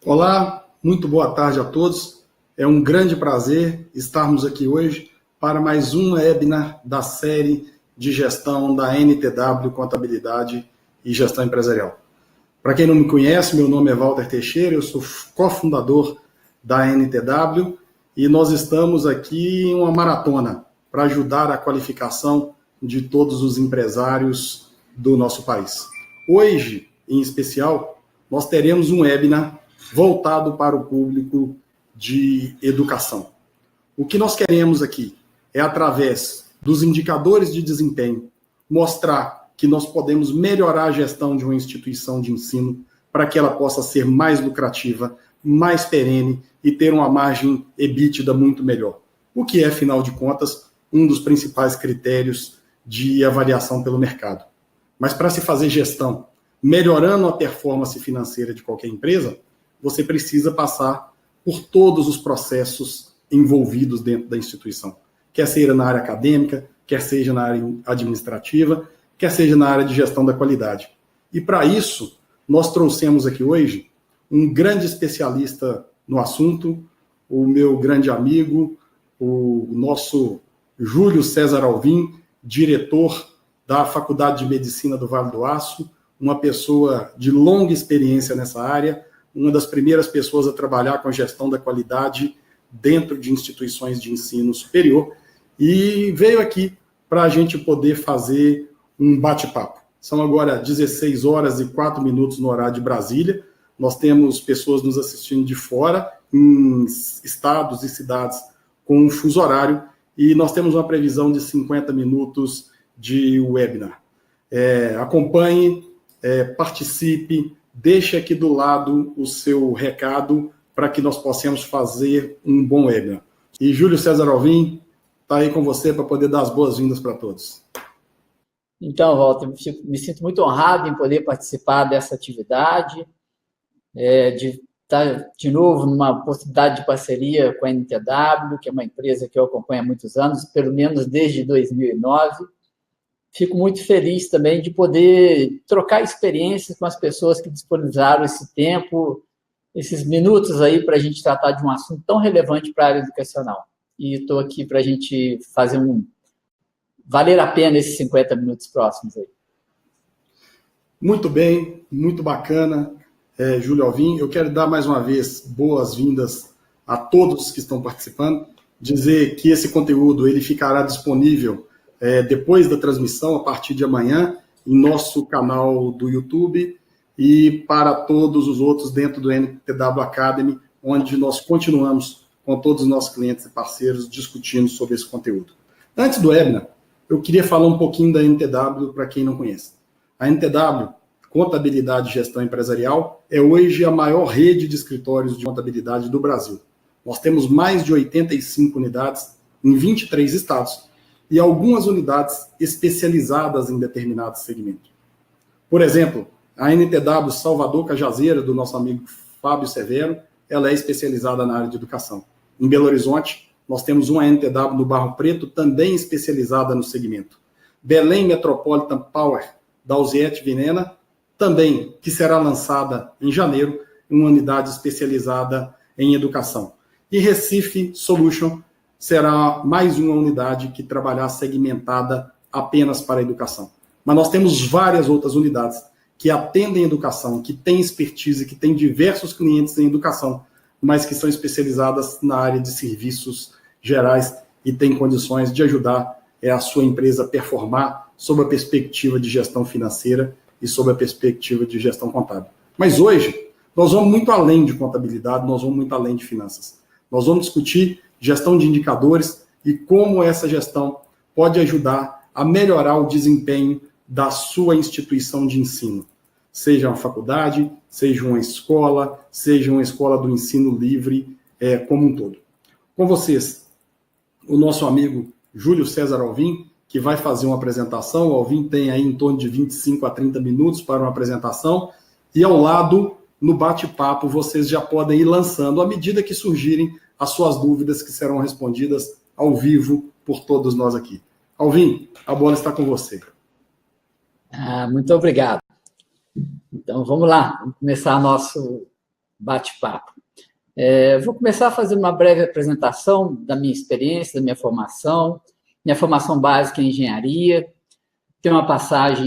Olá, muito boa tarde a todos. É um grande prazer estarmos aqui hoje para mais um webinar da série de gestão da NTW Contabilidade e Gestão Empresarial. Para quem não me conhece, meu nome é Walter Teixeira, eu sou cofundador da NTW e nós estamos aqui em uma maratona para ajudar a qualificação de todos os empresários do nosso país. Hoje, em especial, nós teremos um webinar voltado para o público de educação. O que nós queremos aqui é, através dos indicadores de desempenho, mostrar que nós podemos melhorar a gestão de uma instituição de ensino para que ela possa ser mais lucrativa, mais perene e ter uma margem EBITDA muito melhor. O que é, afinal de contas, um dos principais critérios de avaliação pelo mercado. Mas para se fazer gestão, melhorando a performance financeira de qualquer empresa, você precisa passar por todos os processos envolvidos dentro da instituição. Quer seja na área acadêmica, quer seja na área administrativa, quer seja na área de gestão da qualidade. E para isso, nós trouxemos aqui hoje um grande especialista no assunto, o meu grande amigo, o nosso Júlio César Alvim, diretor da Faculdade de Medicina do Vale do Aço, uma pessoa de longa experiência nessa área, uma das primeiras pessoas a trabalhar com a gestão da qualidade dentro de instituições de ensino superior, e veio aqui para a gente poder fazer um bate-papo. São agora 16 horas e 4 minutos no horário de Brasília. Nós temos pessoas nos assistindo de fora, em estados e cidades com um fuso horário, e nós temos uma previsão de 50 minutos de webinar. Acompanhe, participe, deixe aqui do lado o seu recado para que nós possamos fazer um bom webinar. E Júlio César Alvim está aí com você para poder dar as boas-vindas para todos. Então, Walter, me sinto muito honrado em poder participar dessa atividade, de estar de novo numa oportunidade de parceria com a NTW, que é uma empresa que eu acompanho há muitos anos, pelo menos desde 2009. Fico muito feliz também de poder trocar experiências com as pessoas que disponibilizaram esse tempo, esses minutos aí para a gente tratar de um assunto tão relevante para a área educacional. E estou aqui para a gente fazer valer a pena esses 50 minutos próximos aí. Muito bem, muito bacana, Júlio Alvim. Eu quero dar mais uma vez boas-vindas a todos que estão participando, dizer que esse conteúdo ele ficará disponível depois da transmissão, a partir de amanhã, em nosso canal do YouTube e para todos os outros dentro do NTW Academy, onde nós continuamos com todos os nossos clientes e parceiros discutindo sobre esse conteúdo. Antes do webinar, eu queria falar um pouquinho da NTW para quem não conhece. A NTW, Contabilidade e Gestão Empresarial, é hoje a maior rede de escritórios de contabilidade do Brasil. Nós temos mais de 85 unidades em 23 estados, e algumas unidades especializadas em determinado segmento. Por exemplo, a NTW Salvador Cajazeira, do nosso amigo Fábio Severo, ela é especializada na área de educação. Em Belo Horizonte, nós temos uma NTW no Barro Preto, também especializada no segmento. Belém Metropolitan Power, da Alziete Vinena, também, que será lançada em janeiro, uma unidade especializada em educação. E Recife Solution, será mais uma unidade que trabalhará segmentada apenas para a educação. Mas nós temos várias outras unidades que atendem a educação, que têm expertise, que têm diversos clientes em educação, mas que são especializadas na área de serviços gerais e têm condições de ajudar a sua empresa a performar sob a perspectiva de gestão financeira e sob a perspectiva de gestão contábil. Mas hoje, nós vamos muito além de contabilidade, nós vamos muito além de finanças. Nós vamos discutir gestão de indicadores e como essa gestão pode ajudar a melhorar o desempenho da sua instituição de ensino. Seja uma faculdade, seja uma escola do ensino livre, como um todo. Com vocês, o nosso amigo Júlio César Alvim, que vai fazer uma apresentação. O Alvim tem aí em torno de 25 a 30 minutos para uma apresentação, e ao lado, no bate-papo, vocês já podem ir lançando à medida que surgirem as suas dúvidas, que serão respondidas ao vivo por todos nós aqui. Alvim, a bola está com você. Muito obrigado. Então, vamos lá. Vamos começar bate-papo. Vou começar fazendo uma breve apresentação da minha experiência, da minha formação. Minha formação básica é em engenharia,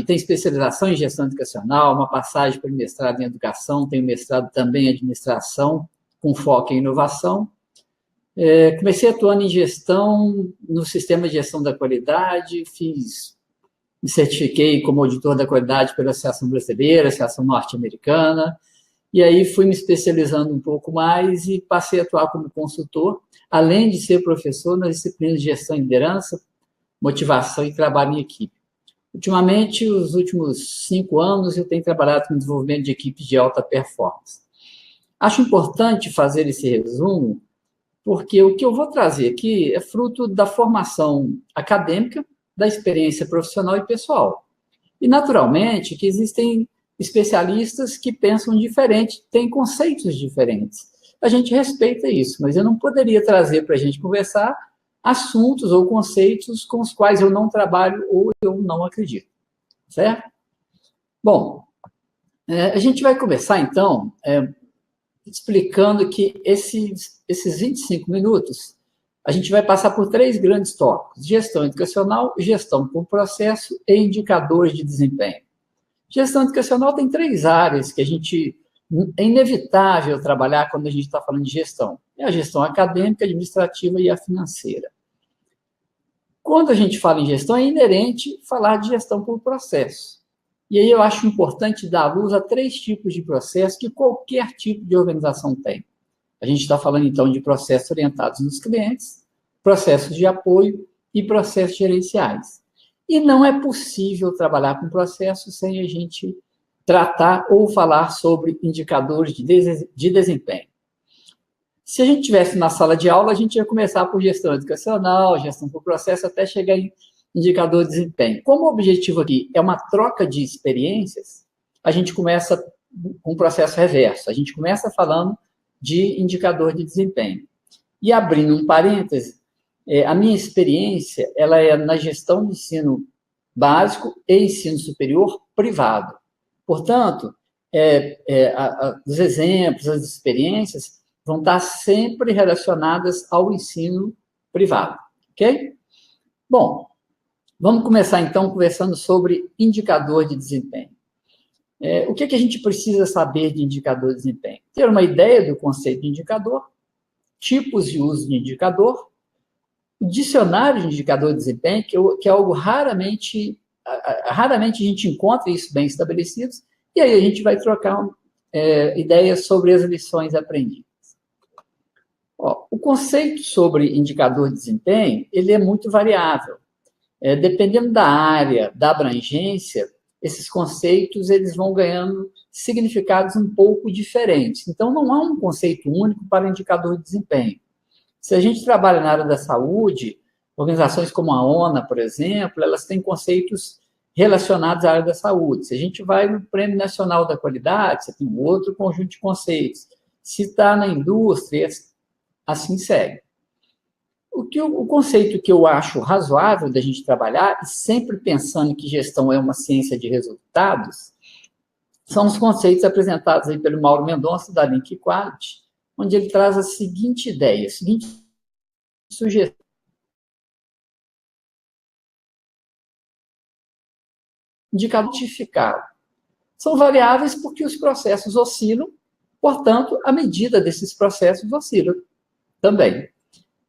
tem especialização em gestão educacional, uma passagem para mestrado em educação, tenho mestrado também em administração, com foco em inovação. Comecei atuando em gestão, no sistema de gestão da qualidade, me certifiquei como auditor da qualidade pela Associação Brasileira, Associação Norte-Americana, e aí fui me especializando um pouco mais e passei a atuar como consultor, além de ser professor nas disciplinas de gestão e liderança, motivação e trabalho em equipe. Ultimamente, os últimos 5 anos, eu tenho trabalhado com desenvolvimento de equipes de alta performance. Acho importante fazer esse resumo, porque o que eu vou trazer aqui é fruto da formação acadêmica, da experiência profissional e pessoal. E, naturalmente, que existem especialistas que pensam diferente, têm conceitos diferentes. A gente respeita isso, mas eu não poderia trazer para a gente conversar assuntos ou conceitos com os quais eu não trabalho ou eu não acredito, certo? Bom, a gente vai começar, então, explicando que esses 25 minutos, a gente vai passar por 3 grandes tópicos: gestão educacional, gestão por processo e indicadores de desempenho. Gestão educacional tem 3 áreas que é inevitável trabalhar quando a gente está falando de gestão. É a gestão acadêmica, administrativa e a financeira. Quando a gente fala em gestão, é inerente falar de gestão por processo. E aí eu acho importante dar luz a 3 tipos de processo que qualquer tipo de organização tem. A gente está falando, então, de processos orientados nos clientes, processos de apoio e processos gerenciais. E não é possível trabalhar com processos sem a gente tratar ou falar sobre indicadores de desempenho. Se a gente estivesse na sala de aula, a gente ia começar por gestão educacional, gestão por processo, até chegar em indicador de desempenho. Como o objetivo aqui é uma troca de experiências, a gente começa com um processo reverso. A gente começa falando de indicador de desempenho. E abrindo um parêntese, a minha experiência ela é na gestão de ensino básico e ensino superior privado. Portanto, os exemplos, as experiências vão estar sempre relacionadas ao ensino privado, ok? Bom, vamos começar, então, conversando sobre indicador de desempenho. O que a gente precisa saber de indicador de desempenho? Ter uma ideia do conceito de indicador, tipos de uso de indicador, o dicionário de indicador de desempenho, que é algo raramente a gente encontra isso bem estabelecido, e aí a gente vai trocar ideias sobre as lições aprendidas. O conceito sobre indicador de desempenho, ele é muito variável. Dependendo da área, da abrangência, esses conceitos eles vão ganhando significados um pouco diferentes. Então, não há um conceito único para indicador de desempenho. Se a gente trabalha na área da saúde, organizações como a ONA, por exemplo, elas têm conceitos relacionados à área da saúde. Se a gente vai no Prêmio Nacional da Qualidade, você tem um outro conjunto de conceitos. Se está na indústria, assim segue. O conceito que eu acho razoável da gente trabalhar, e sempre pensando que gestão é uma ciência de resultados, são os conceitos apresentados aí pelo Mauro Mendonça, da Link Quality, onde ele traz a seguinte ideia, a seguinte sugestão. Indicador quantificado. São variáveis porque os processos oscilam, portanto, a medida desses processos oscila também.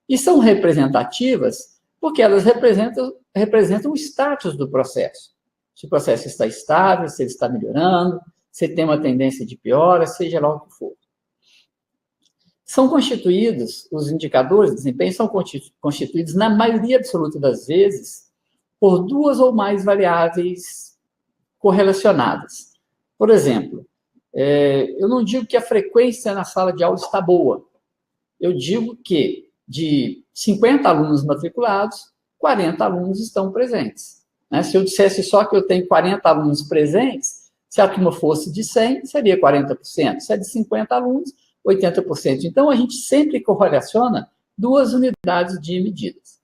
E são representativas porque elas representam o status do processo. Se o processo está estável, se ele está melhorando, se ele tem uma tendência de piora, seja lá o que for. São constituídos, os indicadores de desempenho são constituídos, na maioria absoluta das vezes, por 2 ou mais variáveis correlacionadas. Por exemplo, eu não digo que a frequência na sala de aula está boa. Eu digo que de 50 alunos matriculados, 40 alunos estão presentes. Se eu dissesse só que eu tenho 40 alunos presentes, se a turma fosse de 100, seria 40%. Se é de 50 alunos, 80%. Então, a gente sempre correlaciona 2 unidades de medidas.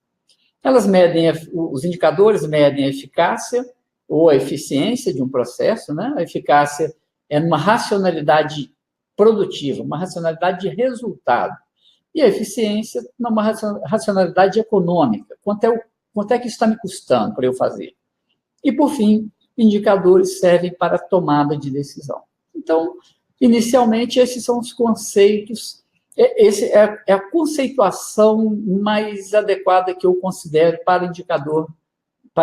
Os indicadores medem a eficácia ou a eficiência de um processo, né? A eficácia é numa racionalidade produtiva, uma racionalidade de resultado. E a eficiência numa racionalidade econômica. Quanto é que isso está me custando para eu fazer? E, por fim, indicadores servem para a tomada de decisão. Então, inicialmente, esses são os conceitos, essa é a conceituação mais adequada que eu considero para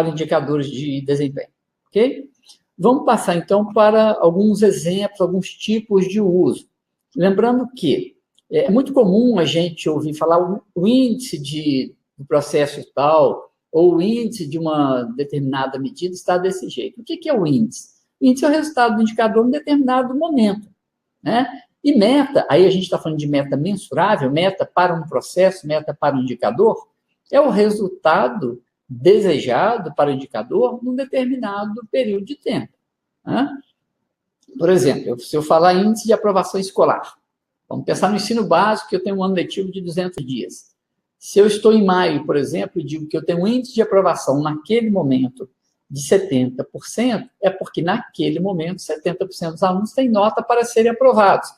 indicadores de desempenho. Ok? Vamos passar, então, para alguns exemplos, alguns tipos de uso. Lembrando que é muito comum a gente ouvir falar o índice do processo tal, ou o índice de uma determinada medida está desse jeito. O que é o índice? O índice é o resultado do indicador em um determinado momento, né? E meta, aí a gente está falando de meta mensurável, meta para um processo, meta para um indicador, é o resultado desejado para o indicador num determinado período de tempo, né? Por exemplo, se eu falar índice de aprovação escolar, vamos pensar no ensino básico, que eu tenho um ano letivo de 200 dias. Se eu estou em maio, por exemplo, e digo que eu tenho um índice de aprovação naquele momento de 70%, é porque naquele momento 70% dos alunos têm nota para serem aprovados,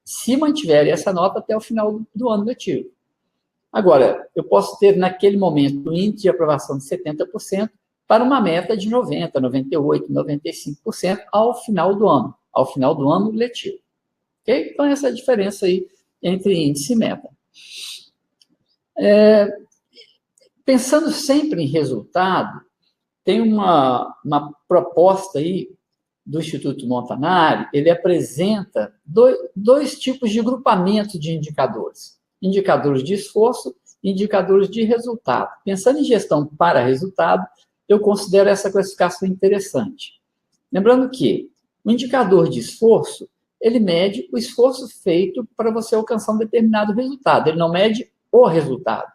se mantiverem essa nota até o final do ano letivo. Agora, eu posso ter naquele momento um índice de aprovação de 70% para uma meta de 90%, 98%, 95% ao final do ano letivo. Okay? Então, essa é a diferença aí entre índice e meta. Pensando sempre em resultado, tem uma proposta aí do Instituto Montanari, ele apresenta dois tipos de grupamento de indicadores. Indicadores de esforço e indicadores de resultado. Pensando em gestão para resultado, eu considero essa classificação interessante. Lembrando que o indicador de esforço, ele mede o esforço feito para você alcançar um determinado resultado, ele não mede o resultado.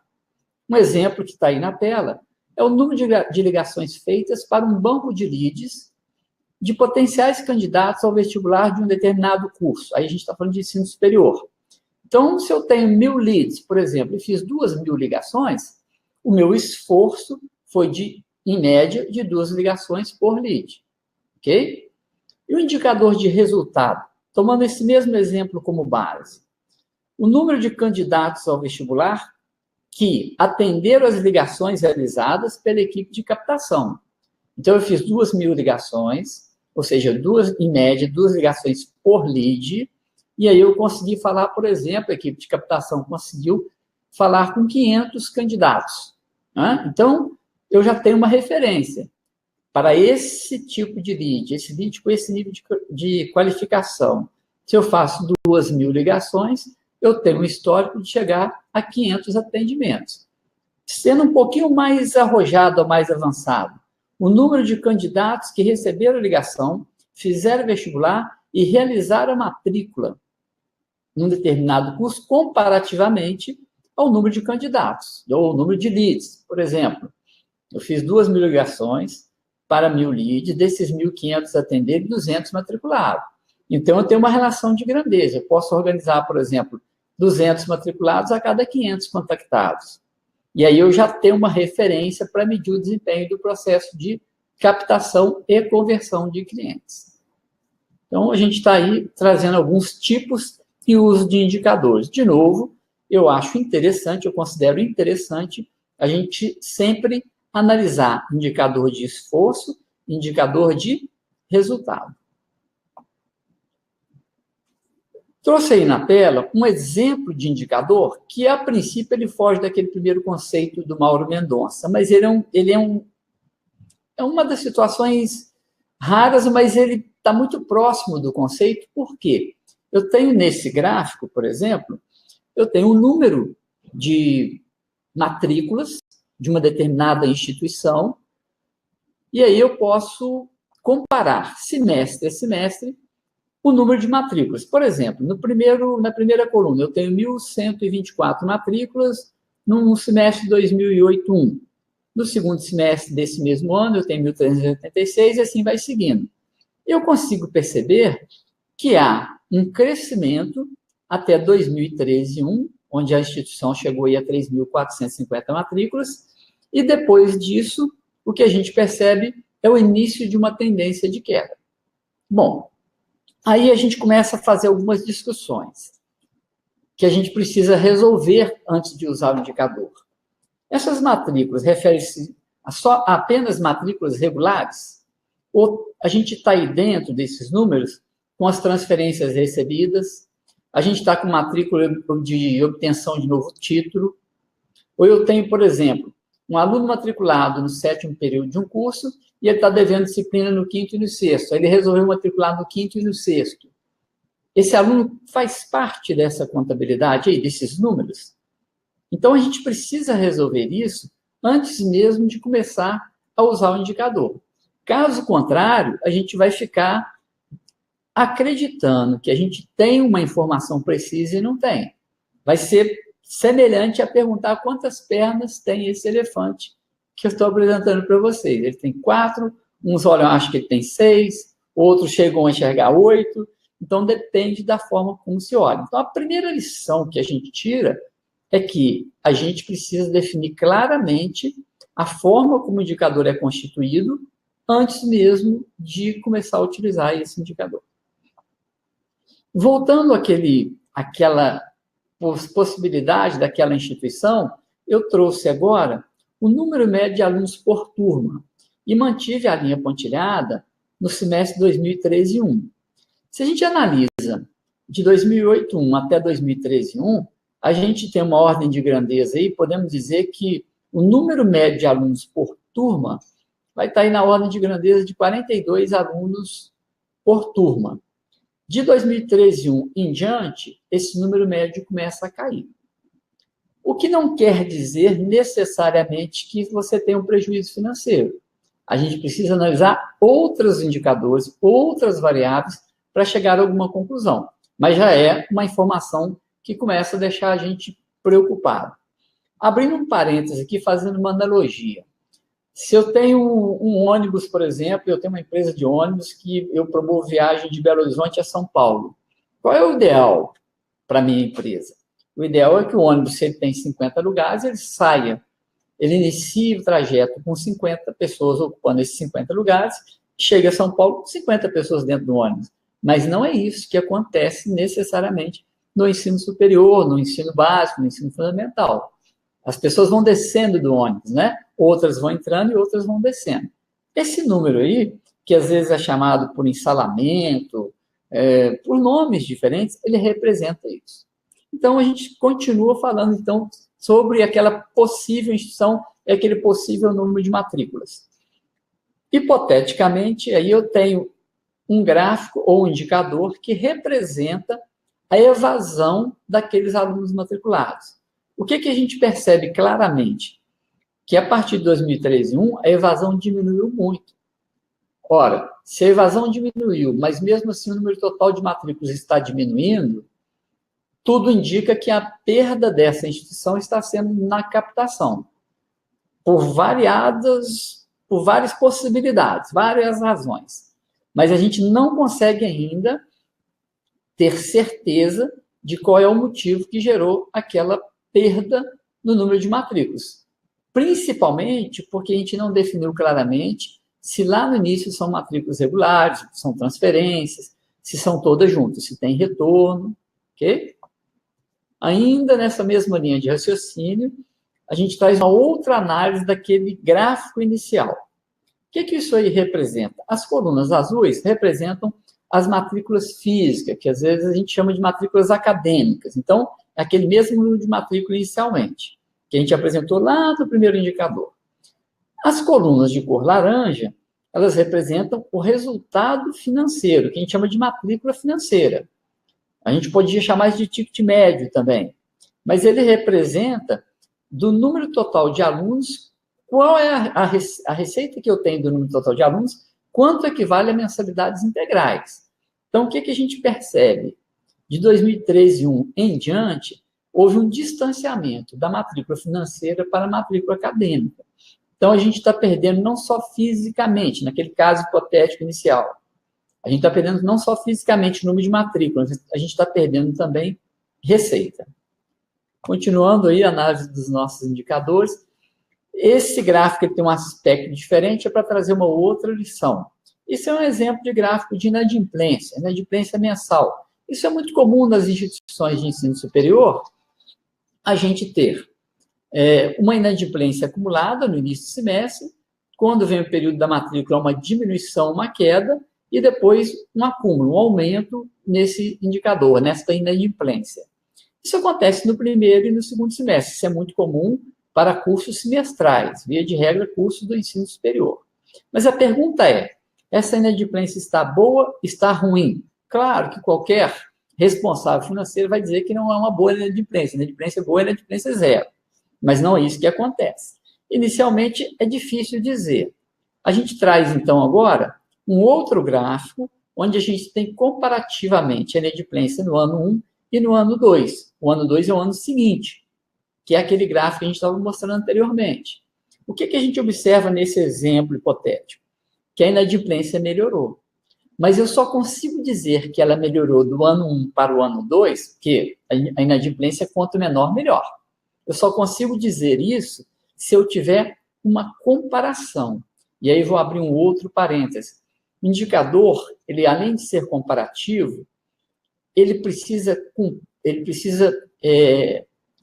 Um exemplo que está aí na tela é o número de ligações feitas para um banco de leads de potenciais candidatos ao vestibular de um determinado curso. Aí a gente está falando de ensino superior. Então, se eu tenho 1.000 leads, por exemplo, e fiz 2.000 ligações, o meu esforço foi, em média, de 2 ligações por lead. Ok? E o indicador de resultado? Tomando esse mesmo exemplo como base. O número de candidatos ao vestibular que atenderam as ligações realizadas pela equipe de captação. Então, eu fiz 2.000 ligações, ou seja, em média, 2 ligações por lead, e aí eu consegui falar, por exemplo, a equipe de captação conseguiu falar com 500 candidatos, né? Então, eu já tenho uma referência. Para esse tipo de lead, esse lead com esse nível de qualificação, se eu faço 2.000 ligações, eu tenho um histórico de chegar a 500 atendimentos. Sendo um pouquinho mais arrojado ou mais avançado, o número de candidatos que receberam a ligação, fizeram vestibular e realizaram a matrícula num determinado curso comparativamente ao número de candidatos, ou o número de leads. Por exemplo, eu fiz 2.000 ligações para 1.000 leads, desses 1.500 atenderam e 200 matricularam. Então, eu tenho uma relação de grandeza. Eu posso organizar, por exemplo, 200 matriculados a cada 500 contactados. E aí eu já tenho uma referência para medir o desempenho do processo de captação e conversão de clientes. Então, a gente está aí trazendo alguns tipos e uso de indicadores. De novo, eu acho interessante, eu considero interessante a gente sempre analisar indicador de esforço, indicador de resultado. Trouxe aí na tela um exemplo de indicador que, a princípio, ele foge daquele primeiro conceito do Mauro Mendonça, mas ele é uma das situações raras, mas ele está muito próximo do conceito. Por quê? Eu tenho nesse gráfico, por exemplo, eu tenho um número de matrículas de uma determinada instituição, e aí eu posso comparar semestre a semestre o número de matrículas. Por exemplo, na primeira coluna, eu tenho 1.124 matrículas no semestre de 2008-1. No segundo semestre desse mesmo ano, eu tenho 1.386 e assim vai seguindo. Eu consigo perceber que há um crescimento até 2013-1, onde a instituição chegou aí a 3.450 matrículas, e depois disso, o que a gente percebe é o início de uma tendência de queda. Bom, Aí a gente começa a fazer algumas discussões que a gente precisa resolver antes de usar o indicador. Essas matrículas referem-se a apenas matrículas regulares? Ou a gente está aí dentro desses números com as transferências recebidas, a gente está com matrícula de obtenção de novo título, ou eu tenho, por exemplo, um aluno matriculado no 7º período de um curso e ele está devendo disciplina no 5º e no 6º. Aí ele resolveu matricular no 5º e no 6º. Esse aluno faz parte dessa contabilidade aí, desses números? Então, a gente precisa resolver isso antes mesmo de começar a usar o indicador. Caso contrário, a gente vai ficar acreditando que a gente tem uma informação precisa e não tem. Vai ser semelhante a perguntar quantas pernas tem esse elefante que eu estou apresentando para vocês. Ele tem 4, uns olham, acham que ele tem 6, outros chegam a enxergar 8. Então, depende da forma como se olha. Então, a primeira lição que a gente tira é que a gente precisa definir claramente a forma como o indicador é constituído antes mesmo de começar a utilizar esse indicador. Voltando àquela possibilidade daquela instituição, eu trouxe agora o número médio de alunos por turma e mantive a linha pontilhada no semestre 2013-1. Se a gente analisa de 2008-1 até 2013-1, a gente tem uma ordem de grandeza aí, podemos dizer que o número médio de alunos por turma vai estar aí na ordem de grandeza de 42 alunos por turma. De 2013-1 em diante, esse número médio começa a cair. O que não quer dizer necessariamente que você tem um prejuízo financeiro. A gente precisa analisar outros indicadores, outras variáveis, para chegar a alguma conclusão. Mas já é uma informação que começa a deixar a gente preocupado. Abrindo um parênteses aqui, fazendo uma analogia. Se eu tenho um ônibus, por exemplo, eu tenho uma empresa de ônibus que eu promovo viagem de Belo Horizonte a São Paulo. Qual é o ideal para a minha empresa? O ideal é que o ônibus, se ele tem 50 lugares, ele saia, ele inicie o trajeto com 50 pessoas ocupando esses 50 lugares, chega a São Paulo com 50 pessoas dentro do ônibus. Mas não é isso que acontece necessariamente no ensino superior, no ensino básico, no ensino fundamental. As pessoas vão descendo do ônibus, né? Outras vão entrando e outras vão descendo. Esse número aí, que às vezes é chamado por ensalamento, por nomes diferentes, ele representa isso. Então, a gente continua falando, então, sobre aquela possível instituição, aquele possível número de matrículas. Hipoteticamente, aí eu tenho um gráfico ou um indicador que representa a evasão daqueles alunos matriculados. O que a gente percebe claramente? Que a partir de 2013-1, a evasão diminuiu muito. Ora, se a evasão diminuiu, mas mesmo assim o número total de matrículas está diminuindo, tudo indica que a perda dessa instituição está sendo na captação, por várias possibilidades, várias razões. Mas a gente não consegue ainda ter certeza de qual é o motivo que gerou aquela perda no número de matrículas. Principalmente porque a gente não definiu claramente se lá no início são matrículas regulares, se são transferências, se são todas juntas, se tem retorno, ok? Ainda nessa mesma linha de raciocínio, a gente traz uma outra análise daquele gráfico inicial. O que isso aí representa? As colunas azuis representam as matrículas físicas, que às vezes a gente chama de matrículas acadêmicas. Então, é aquele mesmo número de matrícula inicialmente, que a gente apresentou lá no primeiro indicador. As colunas de cor laranja, elas representam o resultado financeiro, que a gente chama de matrícula financeira. A gente podia chamar de ticket médio também. Mas ele representa, do número total de alunos, qual é a receita que eu tenho do número total de alunos, quanto equivale a mensalidades integrais. Então, o que a gente percebe? De 2013-1 em diante, houve um distanciamento da matrícula financeira para a matrícula acadêmica. Então, a gente está perdendo não só fisicamente, naquele caso hipotético inicial, a gente está perdendo não só fisicamente o número de matrículas, a gente está perdendo também receita. Continuando aí a análise dos nossos indicadores, esse gráfico ele tem um aspecto diferente, é para trazer uma outra lição. Isso é um exemplo de gráfico de inadimplência mensal. Isso é muito comum nas instituições de ensino superior, a gente ter uma inadimplência acumulada no início do semestre, quando vem o período da matrícula, uma diminuição, uma queda, e depois um acúmulo, um aumento nesse indicador, nesta inadimplência. Isso acontece no primeiro e no segundo semestre. Isso é muito comum para cursos semestrais, via de regra, cursos do ensino superior. Mas a pergunta é, essa inadimplência está boa, está ruim? Claro que qualquer responsável financeiro vai dizer que não é uma boa inadimplência. Inadimplência boa é inadimplência zero. Mas não é isso que acontece. Inicialmente, é difícil dizer. A gente traz, então, agora, um outro gráfico, onde a gente tem comparativamente a inadimplência no ano 1 e no ano 2. O ano 2 é o ano seguinte, que é aquele gráfico que a gente estava mostrando anteriormente. O que a gente observa nesse exemplo hipotético? Que a inadimplência melhorou. Mas eu só consigo dizer que ela melhorou do ano 1 para o ano 2, porque a inadimplência, quanto menor, melhor. Eu só consigo dizer isso se eu tiver uma comparação. E aí vou abrir um outro parêntese. O indicador, ele além de ser comparativo, ele precisa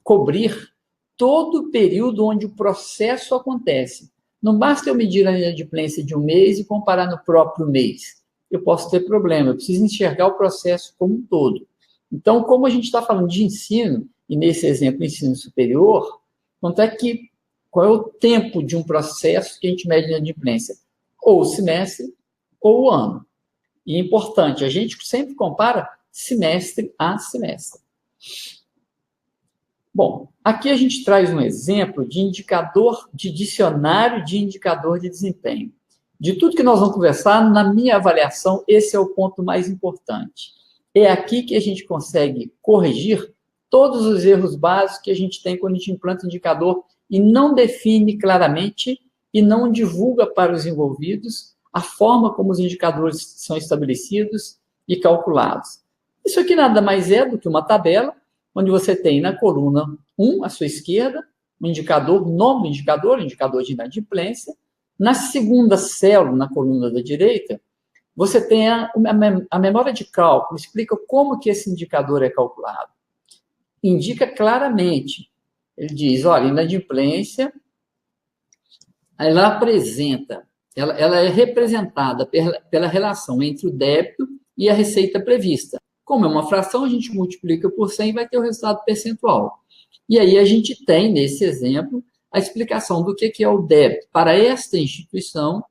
cobrir todo o período onde o processo acontece. Não basta eu medir a inadimplência de um mês e comparar no próprio mês. Eu posso ter problema, eu preciso enxergar o processo como um todo. Então, como a gente está falando de ensino, e nesse exemplo, ensino superior, qual é o tempo de um processo que a gente mede a inadimplência? Ou o semestre, ou o ano. E é importante, a gente sempre compara semestre a semestre. Bom, aqui a gente traz um exemplo de indicador, de dicionário de indicador de desempenho. De tudo que nós vamos conversar, na minha avaliação, esse é o ponto mais importante. É aqui que a gente consegue corrigir todos os erros básicos que a gente tem quando a gente implanta indicador e não define claramente e não divulga para os envolvidos a forma como os indicadores são estabelecidos e calculados. Isso aqui nada mais é do que uma tabela, onde você tem na coluna 1, à sua esquerda, um indicador, nome do indicador, indicador de inadimplência. Na segunda célula, na coluna da direita, você tem a memória de cálculo, explica como que esse indicador é calculado. Indica claramente, ele diz, olha, inadimplência, ela apresenta, ela é representada pela relação entre o débito e a receita prevista. Como é uma fração, a gente multiplica por 100 e vai ter o resultado percentual. E aí a gente tem, nesse exemplo, a explicação do que é o débito. Para esta instituição,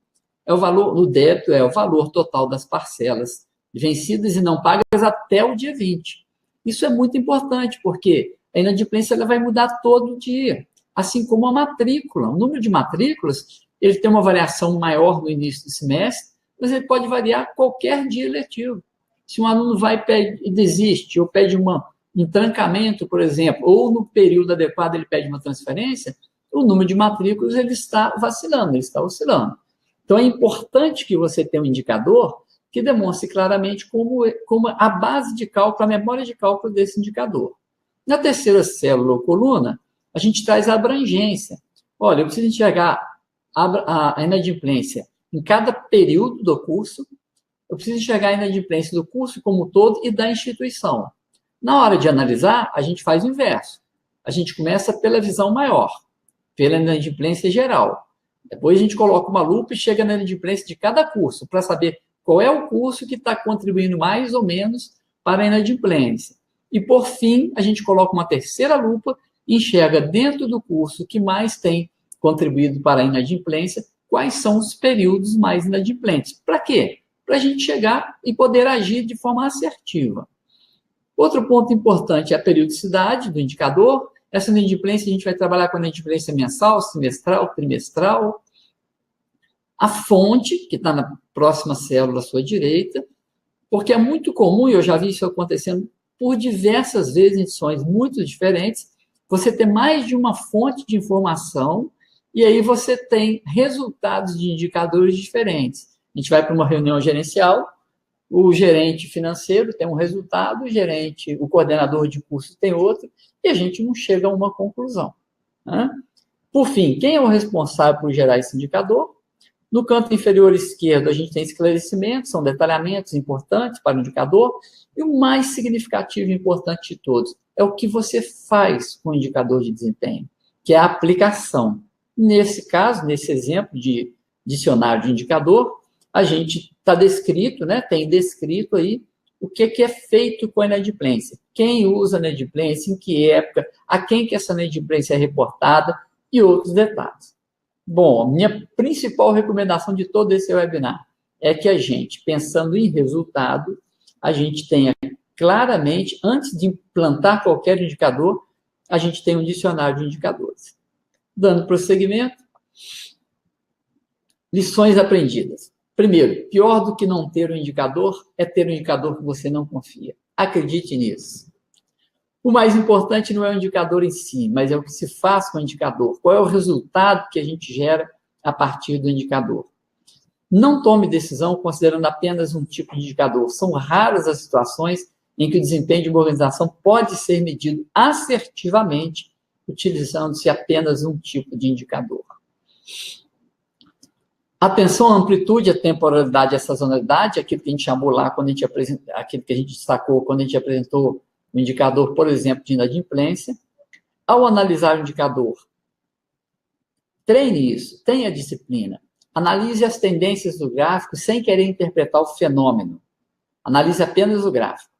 o débito é o valor total das parcelas vencidas e não pagas até o dia 20. Isso é muito importante, porque a inadimplência ela vai mudar todo dia, assim como a matrícula. O número de matrículas, ele tem uma variação maior no início do semestre, mas ele pode variar qualquer dia letivo. Se um aluno vai e desiste, ou pede um trancamento, por exemplo, ou no período adequado ele pede uma transferência, o número de matrículas ele está vacilando, ele está oscilando. Então, é importante que você tenha um indicador que demonstre claramente como a base de cálculo, a memória de cálculo desse indicador. Na terceira célula ou coluna, a gente traz a abrangência. Olha, eu preciso enxergar a inadimplência em cada período do curso, eu preciso enxergar a inadimplência do curso como um todo e da instituição. Na hora de analisar, a gente faz o inverso. A gente começa pela visão maior, pela inadimplência geral. Depois a gente coloca uma lupa e chega na inadimplência de cada curso, para saber qual é o curso que está contribuindo mais ou menos para a inadimplência. E, por fim, a gente coloca uma terceira lupa e enxerga dentro do curso que mais tem contribuído para a inadimplência, quais são os períodos mais inadimplentes. Para quê? Para a gente chegar e poder agir de forma assertiva. Outro ponto importante é a periodicidade do indicador. Essa inadimplência, a gente vai trabalhar com a inadimplência mensal, semestral, trimestral. A fonte, que está na próxima célula à sua direita, porque é muito comum, e eu já vi isso acontecendo por diversas vezes em edições muito diferentes, você ter mais de uma fonte de informação e aí você tem resultados de indicadores diferentes. A gente vai para uma reunião gerencial, o gerente financeiro tem um resultado, o coordenador de curso tem outro, e a gente não chega a uma conclusão. Né? Por fim, quem é o responsável por gerar esse indicador? No canto inferior esquerdo, a gente tem esclarecimentos, são detalhamentos importantes para o indicador, e o mais significativo e importante de todos é o que você faz com o indicador de desempenho, que é a aplicação. Nesse caso, nesse exemplo de dicionário de indicador, a gente está descrito, né, tem descrito aí o que é feito com a inadimplência, quem usa a inadimplência, em que época, a quem que essa inadimplência é reportada e outros detalhes. Bom, minha principal recomendação de todo esse webinar é que a gente, pensando em resultado, a gente tenha claramente, antes de implantar qualquer indicador, a gente tem um dicionário de indicadores. Dando prosseguimento, lições aprendidas. Primeiro, pior do que não ter um indicador é ter um indicador que você não confia. Acredite nisso. O mais importante não é o indicador em si, mas é o que se faz com o indicador. Qual é o resultado que a gente gera a partir do indicador? Não tome decisão considerando apenas um tipo de indicador. São raras as situações em que o desempenho de uma organização pode ser medido assertivamente utilizando-se apenas um tipo de indicador. Atenção à amplitude, à temporalidade e à sazonalidade, aquilo que a gente chamou lá, quando a gente aquilo que a gente destacou quando a gente apresentou o indicador, por exemplo, de inadimplência. Ao analisar o indicador, treine isso, tenha disciplina. Analise as tendências do gráfico sem querer interpretar o fenômeno. Analise apenas o gráfico.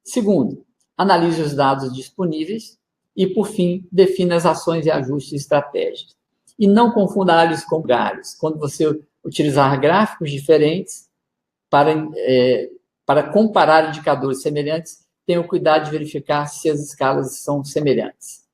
Segundo, analise os dados disponíveis. E, por fim, defina as ações e ajustes estratégicos. E não confunda alhos com galhos. Quando você utilizar gráficos diferentes para comparar indicadores semelhantes, tenha o cuidado de verificar se as escalas são semelhantes.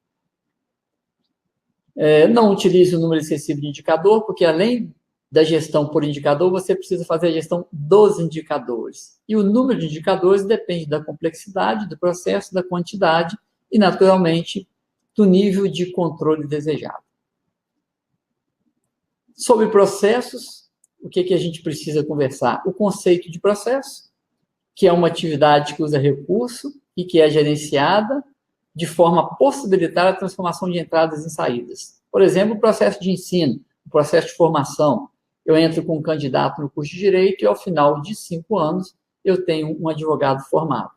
Não utilize o número excessivo de indicador, porque além da gestão por indicador, você precisa fazer a gestão dos indicadores. E o número de indicadores depende da complexidade do processo, da quantidade e, naturalmente, do nível de controle desejado. Sobre processos, o que a gente precisa conversar? O conceito de processo, que é uma atividade que usa recurso e que é gerenciada de forma a possibilitar a transformação de entradas em saídas. Por exemplo, o processo de ensino, o processo de formação. Eu entro com um candidato no curso de Direito e, ao final de 5 anos, eu tenho um advogado formado.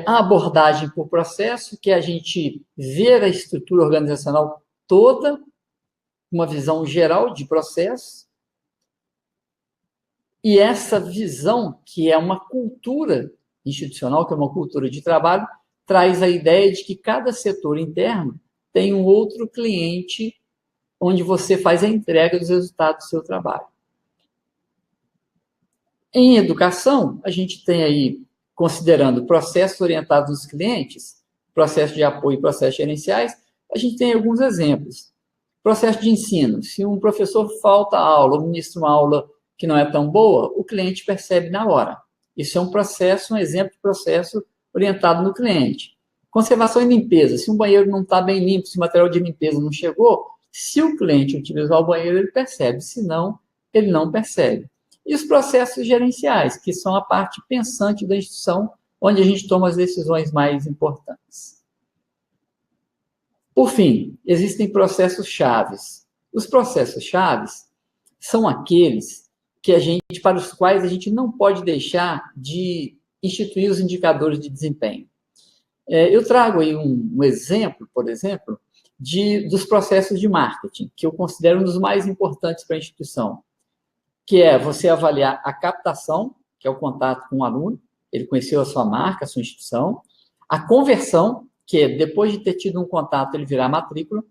A abordagem por processo, que é a gente ver a estrutura organizacional toda, uma visão geral de processo, e essa visão, que é uma cultura institucional, que é uma cultura de trabalho, traz a ideia de que cada setor interno tem um outro cliente onde você faz a entrega dos resultados do seu trabalho. Em educação, a gente tem aí, considerando processos orientados nos clientes, processos de apoio e processos gerenciais, a gente tem alguns exemplos. Processo de ensino. Se um professor falta aula, ou ministra uma aula que não é tão boa, o cliente percebe na hora. Isso é um processo, um exemplo de processo orientado no cliente. Conservação e limpeza. Se um banheiro não está bem limpo, se o material de limpeza não chegou, se o cliente utilizar o banheiro, ele percebe. Se não, ele não percebe. E os processos gerenciais, que são a parte pensante da instituição, onde a gente toma as decisões mais importantes. Por fim, existem processos chaves. Os processos chaves são aqueles para os quais a gente não pode deixar de instituir os indicadores de desempenho. Eu trago aí um exemplo, por exemplo, dos processos de marketing, que eu considero um dos mais importantes para a instituição, que é você avaliar a captação, que é o contato com o aluno, ele conheceu a sua marca, a sua instituição, a conversão, que é depois de ter tido um contato, ele virar matrícula,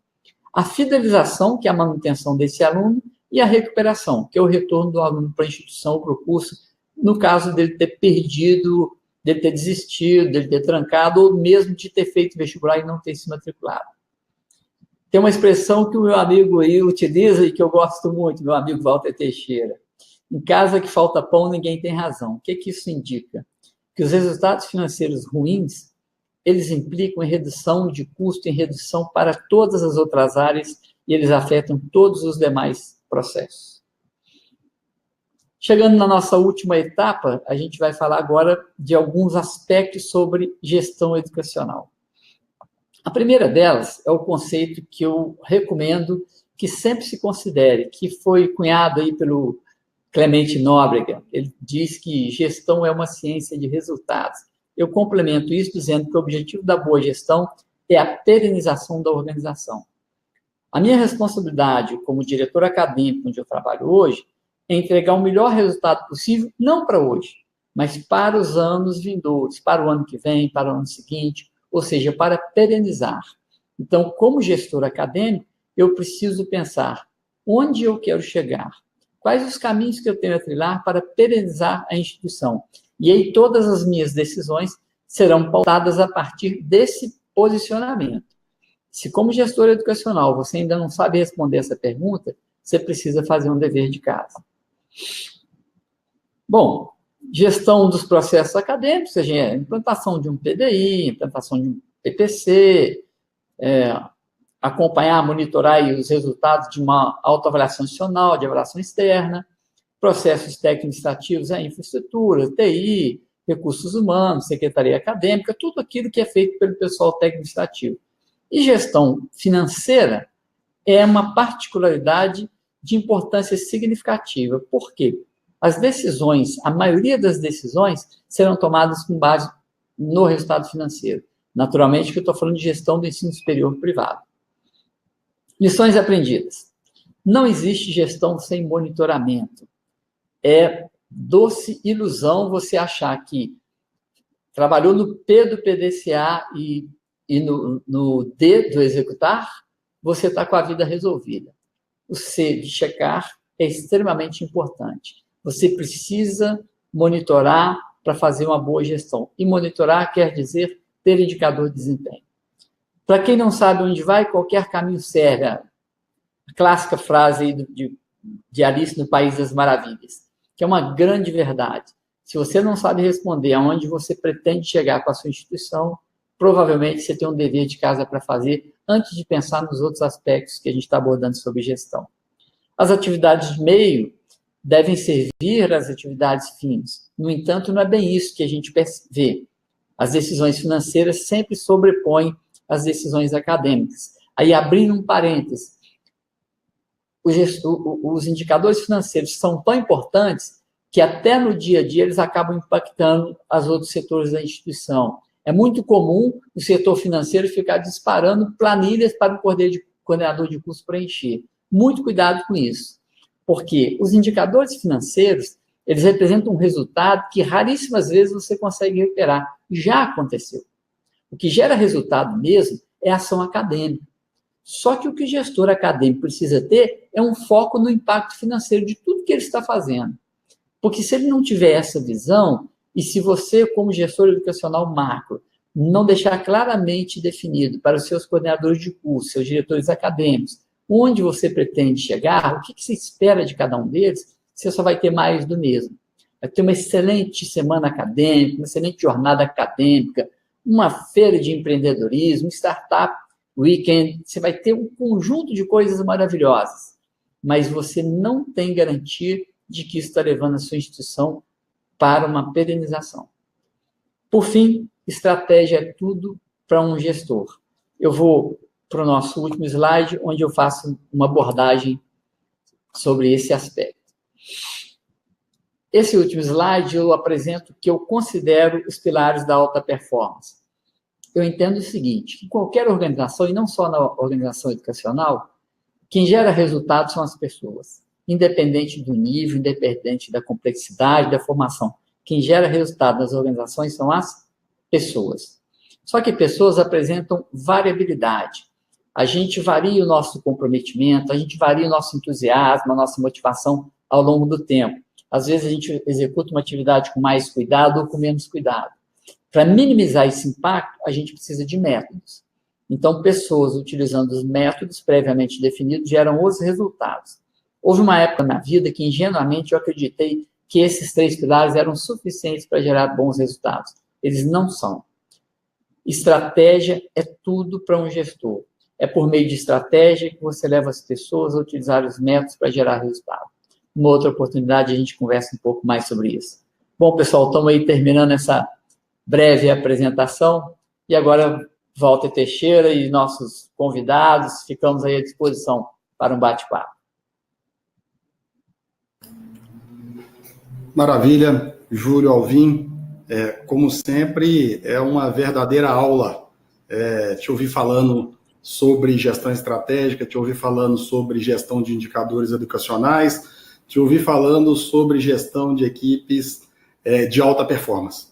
a fidelização, que é a manutenção desse aluno, e a recuperação, que é o retorno do aluno para a instituição, para o curso, no caso dele ter perdido, dele ter desistido, dele ter trancado, ou mesmo de ter feito vestibular e não ter se matriculado. Tem uma expressão que o meu amigo aí utiliza e que eu gosto muito, meu amigo Walter Teixeira. Em casa que falta pão, ninguém tem razão. O que isso indica? Que os resultados financeiros ruins, eles implicam em redução de custo, em redução para todas as outras áreas, e eles afetam todos os demais processos. Chegando na nossa última etapa, a gente vai falar agora de alguns aspectos sobre gestão educacional. A primeira delas é o conceito que eu recomendo que sempre se considere, que foi cunhado aí pelo Clemente Nóbrega. Ele diz que gestão é uma ciência de resultados. Eu complemento isso dizendo que o objetivo da boa gestão é a perenização da organização. A minha responsabilidade como diretor acadêmico, onde eu trabalho hoje, é entregar o melhor resultado possível, não para hoje, mas para os anos vindouros, para o ano que vem, para o ano seguinte, ou seja, para perenizar. Então, como gestor acadêmico, eu preciso pensar onde eu quero chegar, quais os caminhos que eu tenho a trilhar para perenizar a instituição. E aí todas as minhas decisões serão pautadas a partir desse posicionamento. Se, como gestor educacional, você ainda não sabe responder essa pergunta, você precisa fazer um dever de casa. Bom, gestão dos processos acadêmicos, seja implantação de um PDI, implantação de um PPC, acompanhar, monitorar os resultados de uma autoavaliação institucional, de avaliação externa, processos técnico-administrativos, infraestrutura, TI, recursos humanos, secretaria acadêmica, tudo aquilo que é feito pelo pessoal técnico-administrativo. E gestão financeira é uma particularidade de importância significativa. Por quê? As decisões, a maioria das decisões, serão tomadas com base no resultado financeiro. Naturalmente que eu estou falando de gestão do ensino superior privado. Lições aprendidas. Não existe gestão sem monitoramento. É doce ilusão você achar que trabalhou no P do PDCA e no D do executar, você está com a vida resolvida. O C de checar é extremamente importante. Você precisa monitorar para fazer uma boa gestão. E monitorar quer dizer ter indicador de desempenho. Para quem não sabe onde vai, qualquer caminho serve. A clássica frase aí de Alice no País das Maravilhas, que é uma grande verdade. Se você não sabe responder aonde você pretende chegar com a sua instituição, provavelmente você tem um dever de casa para fazer antes de pensar nos outros aspectos que a gente está abordando sobre gestão. As atividades de meio devem servir às atividades fins. No entanto, não é bem isso que a gente vê. As decisões financeiras sempre sobrepõem as decisões acadêmicas. Aí, abrindo um parênteses, os indicadores financeiros são tão importantes que até no dia a dia eles acabam impactando os outros setores da instituição. É muito comum o setor financeiro ficar disparando planilhas para o coordenador de curso preencher. Muito cuidado com isso, porque os indicadores financeiros, eles representam um resultado que raríssimas vezes você consegue recuperar. Já aconteceu. O que gera resultado mesmo é a ação acadêmica. Só que o que o gestor acadêmico precisa ter é um foco no impacto financeiro de tudo que ele está fazendo. Porque se ele não tiver essa visão, e se você, como gestor educacional macro, não deixar claramente definido para os seus coordenadores de curso, seus diretores acadêmicos, onde você pretende chegar, o que se espera de cada um deles, você só vai ter mais do mesmo. Vai ter uma excelente semana acadêmica, uma excelente jornada acadêmica, uma feira de empreendedorismo, startup weekend, você vai ter um conjunto de coisas maravilhosas, mas você não tem garantia de que isso está levando a sua instituição para uma perenização. Por fim, estratégia é tudo para um gestor. Eu vou para o nosso último slide, onde eu faço uma abordagem sobre esse aspecto. Esse último slide eu apresento o que eu considero os pilares da alta performance. Eu entendo o seguinte, que qualquer organização, e não só na organização educacional, quem gera resultados são as pessoas, independente do nível, independente da complexidade, da formação. Quem gera resultado nas organizações são as pessoas. Só que pessoas apresentam variabilidade. A gente varia o nosso comprometimento, a gente varia o nosso entusiasmo, a nossa motivação ao longo do tempo. Às vezes a gente executa uma atividade com mais cuidado ou com menos cuidado. Para minimizar esse impacto, a gente precisa de métodos. Então, pessoas utilizando os métodos previamente definidos geram os resultados. Houve uma época na vida que, ingenuamente, eu acreditei que esses 3 pilares eram suficientes para gerar bons resultados. Eles não são. Estratégia é tudo para um gestor. É por meio de estratégia que você leva as pessoas a utilizar os métodos para gerar resultado. Numa outra oportunidade, a gente conversa um pouco mais sobre isso. Bom, pessoal, estamos aí terminando essa breve apresentação. E agora, Walter Teixeira e nossos convidados, ficamos aí à disposição para um bate-papo. Maravilha, Júlio Alvim. Como sempre, é uma verdadeira aula te ouvir falando sobre gestão estratégica, te ouvir falando sobre gestão de indicadores educacionais, te ouvir falando sobre gestão de equipes de alta performance.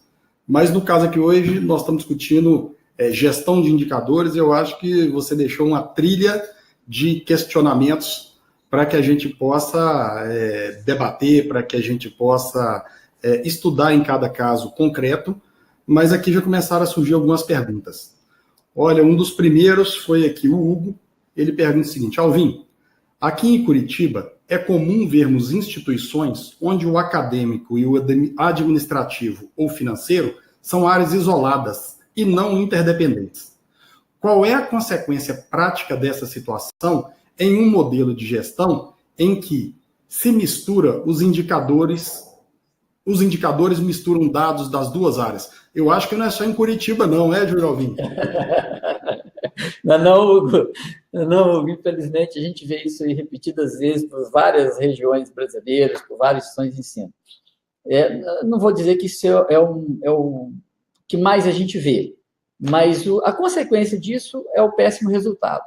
Mas no caso aqui hoje, nós estamos discutindo gestão de indicadores. Eu acho que você deixou uma trilha de questionamentos para que a gente possa debater, para que a gente possa estudar em cada caso concreto, mas aqui já começaram a surgir algumas perguntas. Olha, um dos primeiros foi aqui o Hugo, ele pergunta o seguinte: Alvim, aqui em Curitiba é comum vermos instituições onde o acadêmico e o administrativo ou financeiro são áreas isoladas e não interdependentes. Qual é a consequência prática dessa situação em um modelo de gestão em que se mistura os indicadores misturam dados das duas áreas? Eu acho que não é só em Curitiba, não, Júlio Alvim? Não, Hugo. Não, Hugo. Infelizmente, a gente vê isso aí repetidas vezes por várias regiões brasileiras, por várias instituições de ensino. Não vou dizer que isso é o que mais a gente vê, mas a consequência disso é o péssimo resultado.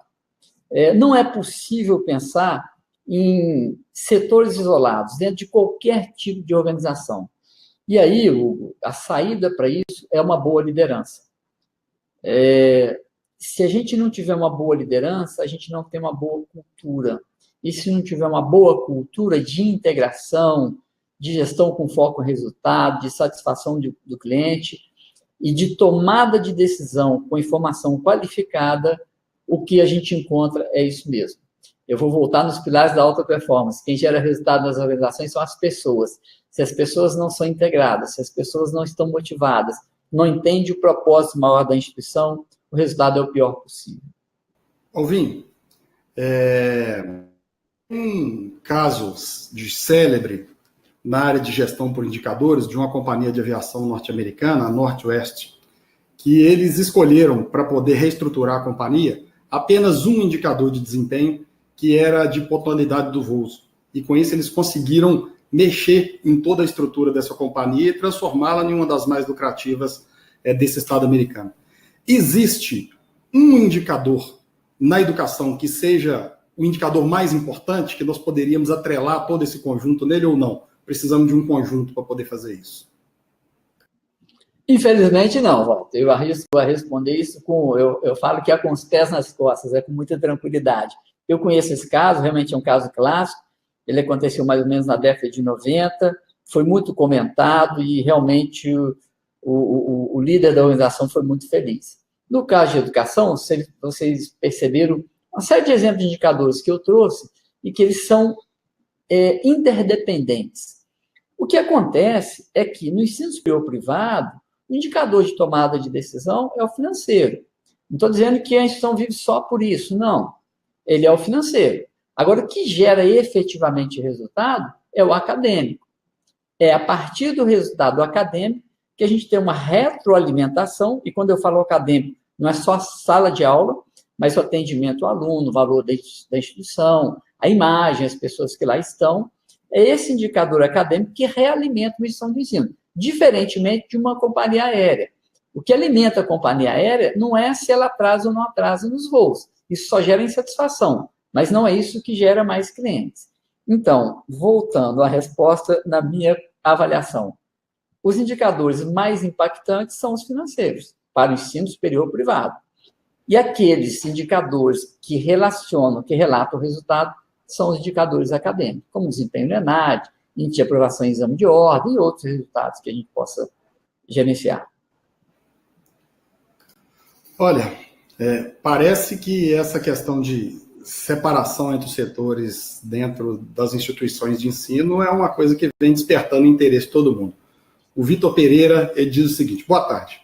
Não é possível pensar em setores isolados dentro de qualquer tipo de organização. E aí, Hugo, a saída para isso é uma boa liderança. Se a gente não tiver uma boa liderança, a gente não tem uma boa cultura. E se não tiver uma boa cultura de integração, de gestão com foco em resultado, de satisfação do cliente e de tomada de decisão com informação qualificada, o que a gente encontra é isso mesmo. Eu vou voltar nos pilares da alta performance. Quem gera resultado nas organizações são as pessoas. Se as pessoas não são integradas, se as pessoas não estão motivadas, não entendem o propósito maior da instituição, o resultado é o pior possível. Alvim, um caso de célebre na área de gestão por indicadores de uma companhia de aviação norte-americana, a Northwest, que eles escolheram para poder reestruturar a companhia apenas um indicador de desempenho, que era de pontualidade do voo. E com isso eles conseguiram mexer em toda a estrutura dessa companhia e transformá-la em uma das mais lucrativas desse estado americano. Existe um indicador na educação que seja o indicador mais importante, que nós poderíamos atrelar todo esse conjunto nele ou não? Precisamos de um conjunto para poder fazer isso. Infelizmente não, Walter. Eu arrisco a responder isso eu falo que é com os pés nas costas, com muita tranquilidade. Eu conheço esse caso, realmente é um caso clássico, ele aconteceu mais ou menos na década de 90, foi muito comentado e realmente o líder da organização foi muito feliz. No caso de educação, vocês perceberam uma série de exemplos de indicadores que eu trouxe e que eles são interdependentes. O que acontece é que no ensino superior privado, o indicador de tomada de decisão é o financeiro. Não estou dizendo que a instituição vive só por isso, não. Ele é o financeiro. Agora, o que gera efetivamente resultado é o acadêmico. É a partir do resultado acadêmico que a gente tem uma retroalimentação, e quando eu falo acadêmico, não é só a sala de aula, mas o atendimento ao aluno, o valor da instituição, a imagem, as pessoas que lá estão. É esse indicador acadêmico que realimenta uma instituição de ensino, diferentemente de uma companhia aérea. O que alimenta a companhia aérea não é se ela atrasa ou não atrasa nos voos. Isso só gera insatisfação, mas não é isso que gera mais clientes. Então, voltando à resposta na minha avaliação, os indicadores mais impactantes são os financeiros, para o ensino superior privado. E aqueles indicadores que relatam o resultado, são os indicadores acadêmicos, como desempenho no ENAD, índice de aprovação em exame de ordem e outros resultados que a gente possa gerenciar. Olha, parece que essa questão de separação entre os setores dentro das instituições de ensino é uma coisa que vem despertando o interesse de todo mundo. O Vitor Pereira, ele diz o seguinte: boa tarde.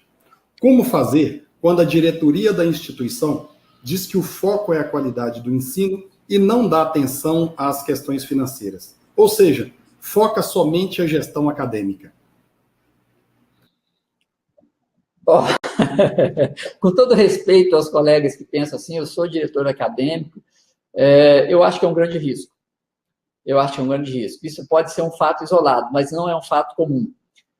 Como fazer quando a diretoria da instituição diz que o foco é a qualidade do ensino e não dá atenção às questões financeiras? Ou seja, foca somente a gestão acadêmica. Oh, com todo respeito aos colegas que pensam assim, eu sou diretor acadêmico, Eu acho que é um grande risco. Eu acho que é um grande risco. Isso pode ser um fato isolado, mas não é um fato comum.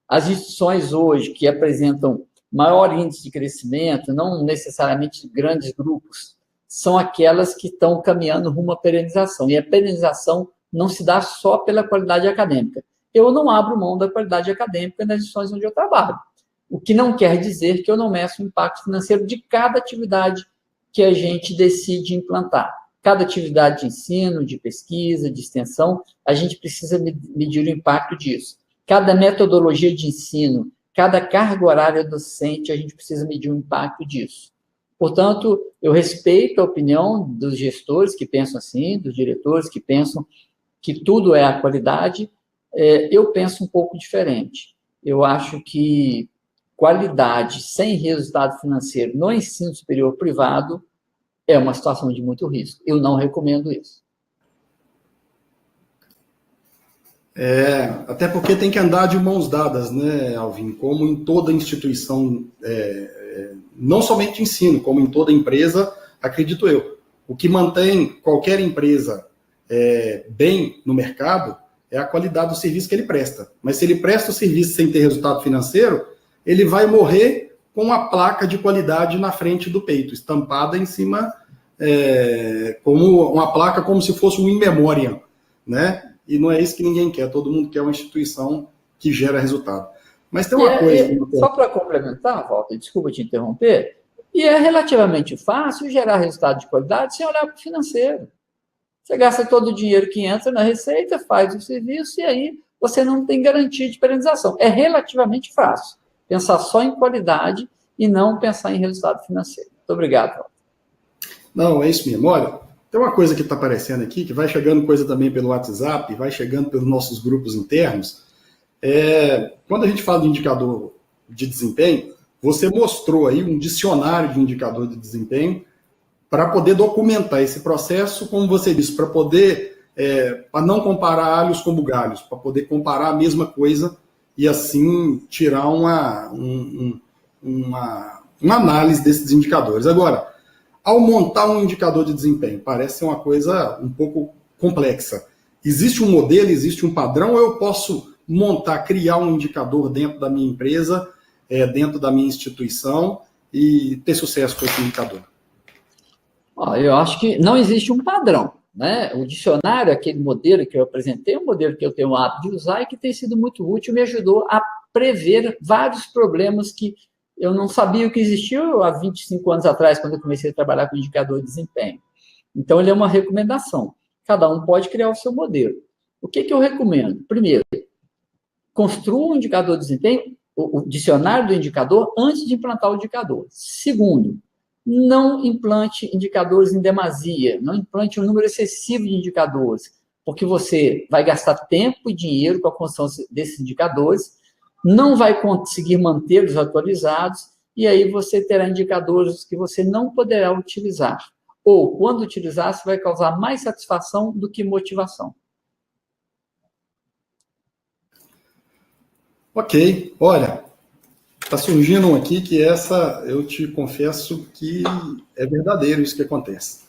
As instituições hoje que apresentam maior índice de crescimento, não necessariamente grandes grupos, são aquelas que estão caminhando rumo à perenização. E a perenização não se dá só pela qualidade acadêmica. Eu não abro mão da qualidade acadêmica nas instituições onde eu trabalho. O que não quer dizer que eu não meço o impacto financeiro de cada atividade que a gente decide implantar. Cada atividade de ensino, de pesquisa, de extensão, a gente precisa medir o impacto disso. Cada metodologia de ensino, cada carga horária docente, a gente precisa medir o impacto disso. Portanto, eu respeito a opinião dos gestores que pensam assim, dos diretores que pensam que tudo é a qualidade. Eu penso um pouco diferente. Eu acho que qualidade sem resultado financeiro no ensino superior privado é uma situação de muito risco. Eu não recomendo isso. Até porque tem que andar de mãos dadas, né, Alvin? Como em toda instituição, não somente de ensino, como em toda empresa, acredito eu. O que mantém qualquer empresa bem no mercado é a qualidade do serviço que ele presta. Mas se ele presta o serviço sem ter resultado financeiro, ele vai morrer com uma placa de qualidade na frente do peito, estampada em cima, como uma placa como se fosse um in memoriam, né? E não é isso que ninguém quer, todo mundo quer uma instituição que gera resultado. Mas tem uma coisa... Só para complementar, Walter, desculpa te interromper, e é relativamente fácil gerar resultado de qualidade sem olhar para o financeiro. Você gasta todo o dinheiro que entra na receita, faz o serviço, e aí você não tem garantia de perenização. É relativamente fácil pensar só em qualidade e não pensar em resultado financeiro. Muito obrigado, Walter. Não, é isso mesmo. Olha, tem uma coisa que está aparecendo aqui, que vai chegando coisa também pelo WhatsApp, vai chegando pelos nossos grupos internos. Quando a gente fala de indicador de desempenho, você mostrou aí um dicionário de indicador de desempenho para poder documentar esse processo, como você disse, para poder, para não comparar alhos com bugalhos, para poder comparar a mesma coisa e assim tirar uma análise desses indicadores. Agora, ao montar um indicador de desempenho, parece ser uma coisa um pouco complexa. Existe um modelo, existe um padrão, ou eu posso criar um indicador dentro da minha empresa, dentro da minha instituição, e ter sucesso com esse indicador? Eu acho que não existe um padrão, né? O dicionário, aquele modelo que eu apresentei, é um modelo que eu tenho o hábito de usar e que tem sido muito útil, me ajudou a prever vários problemas que eu não sabia que existiam há 25 anos atrás, quando eu comecei a trabalhar com indicador de desempenho. Então, ele é uma recomendação. Cada um pode criar o seu modelo. O que eu recomendo? Primeiro, construa um indicador de desempenho, o dicionário do indicador, antes de implantar o indicador. Segundo, não implante indicadores em demasia, não implante um número excessivo de indicadores, porque você vai gastar tempo e dinheiro com a construção desses indicadores, não vai conseguir mantê-los atualizados, e aí você terá indicadores que você não poderá utilizar. Ou, quando utilizar, você vai causar mais satisfação do que motivação. Ok, olha, está surgindo um aqui que eu te confesso que é verdadeiro isso que acontece.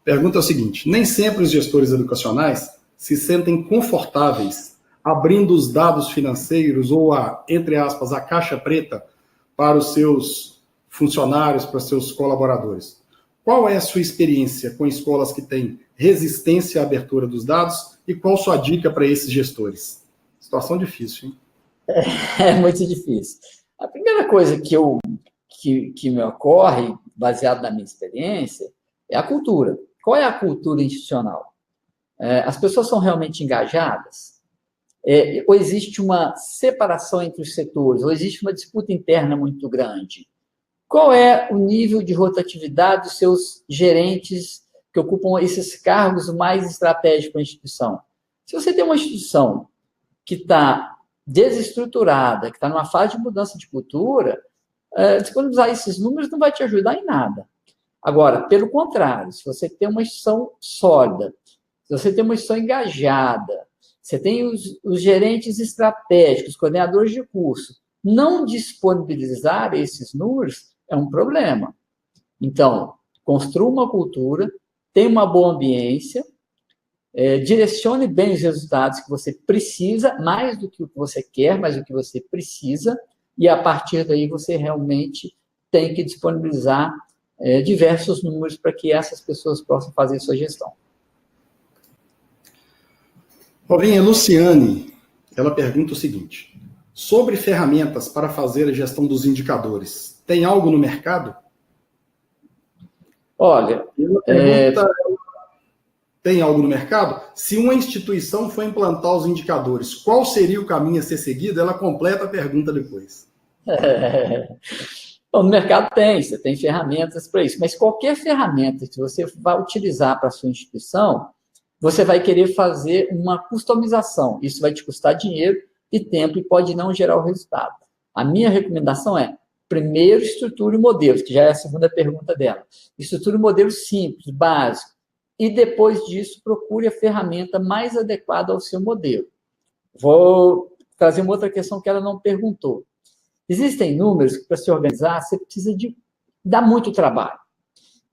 Pergunta é o seguinte: nem sempre os gestores educacionais se sentem confortáveis abrindo os dados financeiros ou entre aspas, a caixa preta para os seus funcionários, para os seus colaboradores. Qual é a sua experiência com escolas que têm resistência à abertura dos dados e qual sua dica para esses gestores? Situação difícil, hein? É muito difícil. A primeira coisa que me ocorre, baseado na minha experiência, é a cultura. Qual é a cultura institucional? As pessoas são realmente engajadas? Ou existe uma separação entre os setores? Ou existe uma disputa interna muito grande? Qual é o nível de rotatividade dos seus gerentes que ocupam esses cargos mais estratégicos da instituição? Se você tem uma instituição que está desestruturada, que está numa fase de mudança de cultura, disponibilizar esses números não vai te ajudar em nada. Agora, pelo contrário, se você tem uma instituição sólida, se você tem uma instituição engajada, você tem os gerentes estratégicos, coordenadores de curso, não disponibilizar esses números é um problema. Então, construa uma cultura, tenha uma boa ambiência, direcione bem os resultados que você precisa, mais do que o que você quer, mas o que você precisa, e a partir daí você realmente tem que disponibilizar diversos números para que essas pessoas possam fazer sua gestão. Robinha, Luciane, ela pergunta o seguinte: sobre ferramentas para fazer a gestão dos indicadores, tem algo no mercado? Olha, ela pergunta, tem algo no mercado? Se uma instituição for implantar os indicadores, qual seria o caminho a ser seguido? Ela completa a pergunta depois. Bom, no mercado você tem ferramentas para isso, mas qualquer ferramenta que você vai utilizar para a sua instituição, você vai querer fazer uma customização. Isso vai te custar dinheiro e tempo e pode não gerar o resultado. A minha recomendação é, primeiro, estruture o modelo, que já é a segunda pergunta dela. Estruture o modelo simples, básico, e depois disso, procure a ferramenta mais adequada ao seu modelo. Vou trazer uma outra questão que ela não perguntou. Existem números que, para se organizar, você precisa de dar muito trabalho.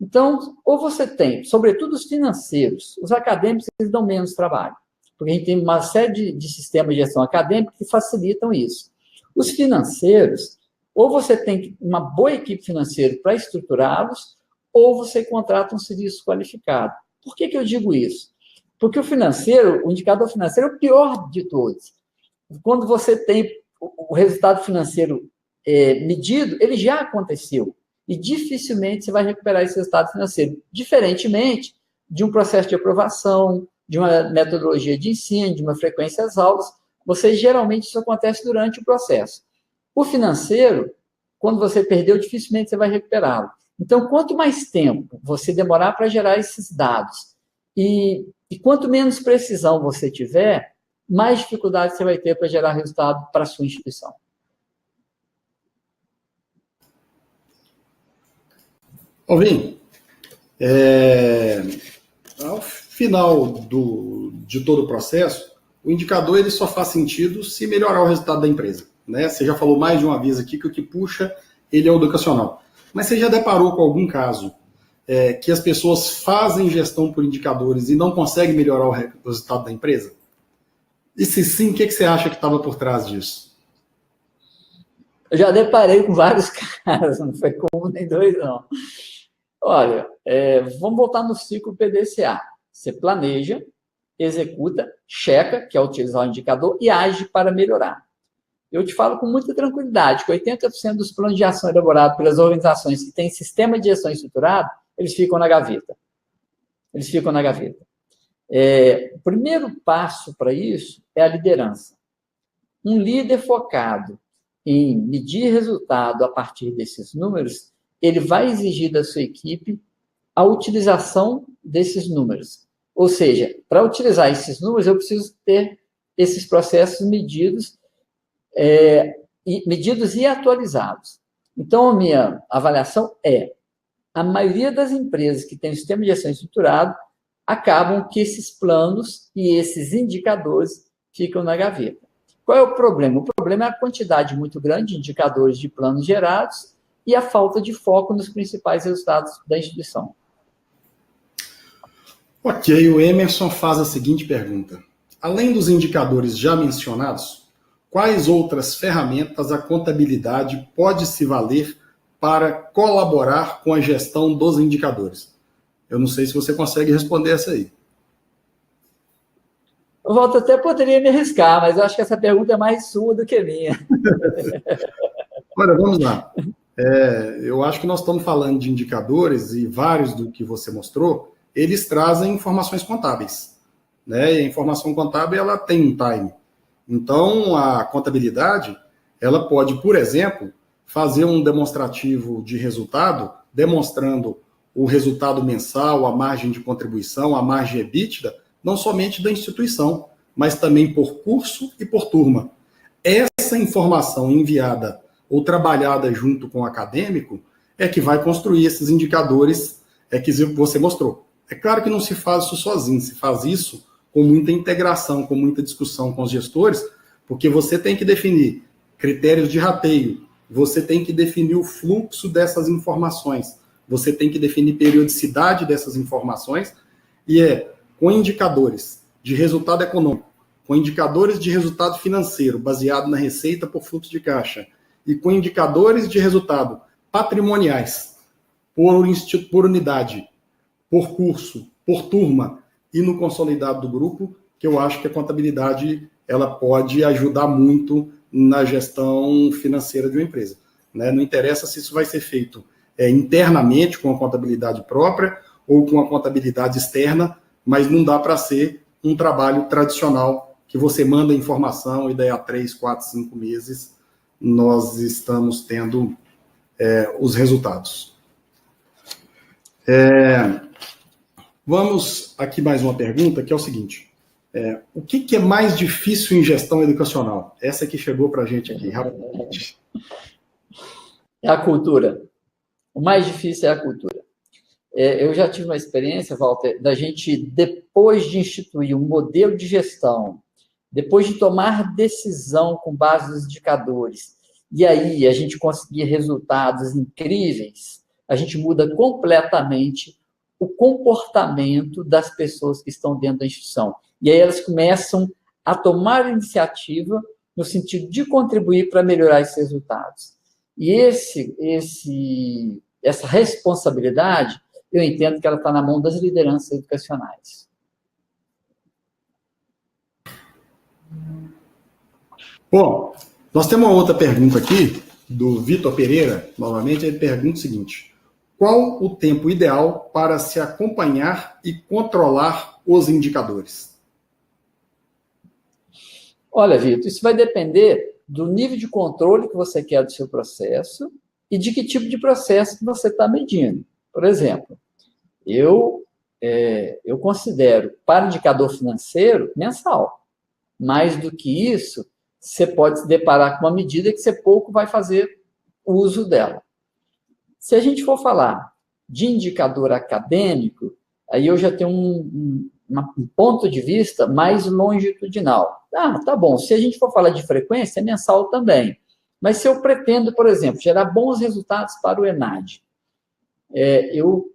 Então, ou você tem, sobretudo os financeiros, os acadêmicos, eles dão menos trabalho, porque a gente tem uma série de sistemas de gestão acadêmica que facilitam isso. Os financeiros, ou você tem uma boa equipe financeira para estruturá-los, ou você contrata um serviço qualificado. Por que eu digo isso? Porque o indicador financeiro é o pior de todos. Quando você tem o resultado financeiro medido, ele já aconteceu. E dificilmente você vai recuperar esse resultado financeiro. Diferentemente de um processo de aprovação, de uma metodologia de ensino, de uma frequência às aulas, geralmente isso acontece durante o processo. O financeiro, quando você perdeu, dificilmente você vai recuperá-lo. Então, quanto mais tempo você demorar para gerar esses dados e quanto menos precisão você tiver, mais dificuldade você vai ter para gerar resultado para a sua instituição. Alvin, ao final de todo o processo, o indicador ele só faz sentido se melhorar o resultado da empresa. Né? Você já falou mais de uma vez aqui que o que puxa ele é o educacional. Mas você já deparou com algum caso que as pessoas fazem gestão por indicadores e não conseguem melhorar o resultado da empresa? E se sim, o que você acha que estava por trás disso? Eu já deparei com vários casos, não foi com um nem dois, não. Olha, vamos voltar no ciclo PDCA. Você planeja, executa, checa, que é utilizar o indicador, e age para melhorar. Eu te falo com muita tranquilidade que 80% dos planos de ação elaborados pelas organizações que têm sistema de gestão estruturado, eles ficam na gaveta. O primeiro passo para isso é a liderança. Um líder focado em medir resultado a partir desses números, ele vai exigir da sua equipe a utilização desses números. Ou seja, para utilizar esses números, eu preciso ter esses processos medidos e atualizados. Então, a minha avaliação a maioria das empresas que têm o sistema de gestão estruturado acabam que esses planos e esses indicadores ficam na gaveta. Qual é o problema? O problema é a quantidade muito grande de indicadores de planos gerados e a falta de foco nos principais resultados da instituição. Ok, o Emerson faz a seguinte pergunta. Além dos indicadores já mencionados, quais outras ferramentas a contabilidade pode se valer para colaborar com a gestão dos indicadores? Eu não sei se você consegue responder essa aí. O Walter até poderia me arriscar, mas eu acho que essa pergunta é mais sua do que minha. Olha, vamos lá. Eu acho que nós estamos falando de indicadores e vários do que você mostrou, eles trazem informações contábeis. Né? E a informação contábil ela tem um time. Então, a contabilidade ela pode, por exemplo, fazer um demonstrativo de resultado, demonstrando o resultado mensal, a margem de contribuição, a margem EBITDA, não somente da instituição, mas também por curso e por turma. Essa informação enviada ou trabalhada junto com o acadêmico é que vai construir esses indicadores que você mostrou. É claro que não se faz isso sozinho, se faz isso com muita integração, com muita discussão com os gestores, porque você tem que definir critérios de rateio, você tem que definir o fluxo dessas informações, você tem que definir periodicidade dessas informações, e com indicadores de resultado econômico, com indicadores de resultado financeiro, baseado na receita por fluxo de caixa, e com indicadores de resultado patrimoniais, por unidade, por curso, por turma, e no consolidado do grupo, que eu acho que a contabilidade ela pode ajudar muito na gestão financeira de uma empresa. Né? Não interessa se isso vai ser feito internamente, com a contabilidade própria, ou com a contabilidade externa, mas não dá para ser um trabalho tradicional, que você manda informação e daí a 3, 4, 5 meses nós estamos tendo os resultados. Vamos aqui mais uma pergunta, que é o seguinte. O que é mais difícil em gestão educacional? Essa que chegou para a gente aqui, rapidamente. É a cultura. O mais difícil é a cultura. Eu já tive uma experiência, Walter, da gente, depois de instituir um modelo de gestão, depois de tomar decisão com base nos indicadores, e aí a gente conseguir resultados incríveis, a gente muda completamente o comportamento das pessoas que estão dentro da instituição. E aí elas começam a tomar iniciativa no sentido de contribuir para melhorar esses resultados. E essa responsabilidade, eu entendo que ela está na mão das lideranças educacionais. Bom, nós temos uma outra pergunta aqui, do Vitor Pereira, novamente, ele pergunta o seguinte: qual o tempo ideal para se acompanhar e controlar os indicadores? Olha, Vitor, isso vai depender do nível de controle que você quer do seu processo e de que tipo de processo que você está medindo. Por exemplo, eu considero para indicador financeiro mensal. Mais do que isso, você pode se deparar com uma medida que você pouco vai fazer uso dela. Se a gente for falar de indicador acadêmico, aí eu já tenho um ponto de vista mais longitudinal. Tá bom, se a gente for falar de frequência, é mensal também. Mas se eu pretendo, por exemplo, gerar bons resultados para o ENAD, eu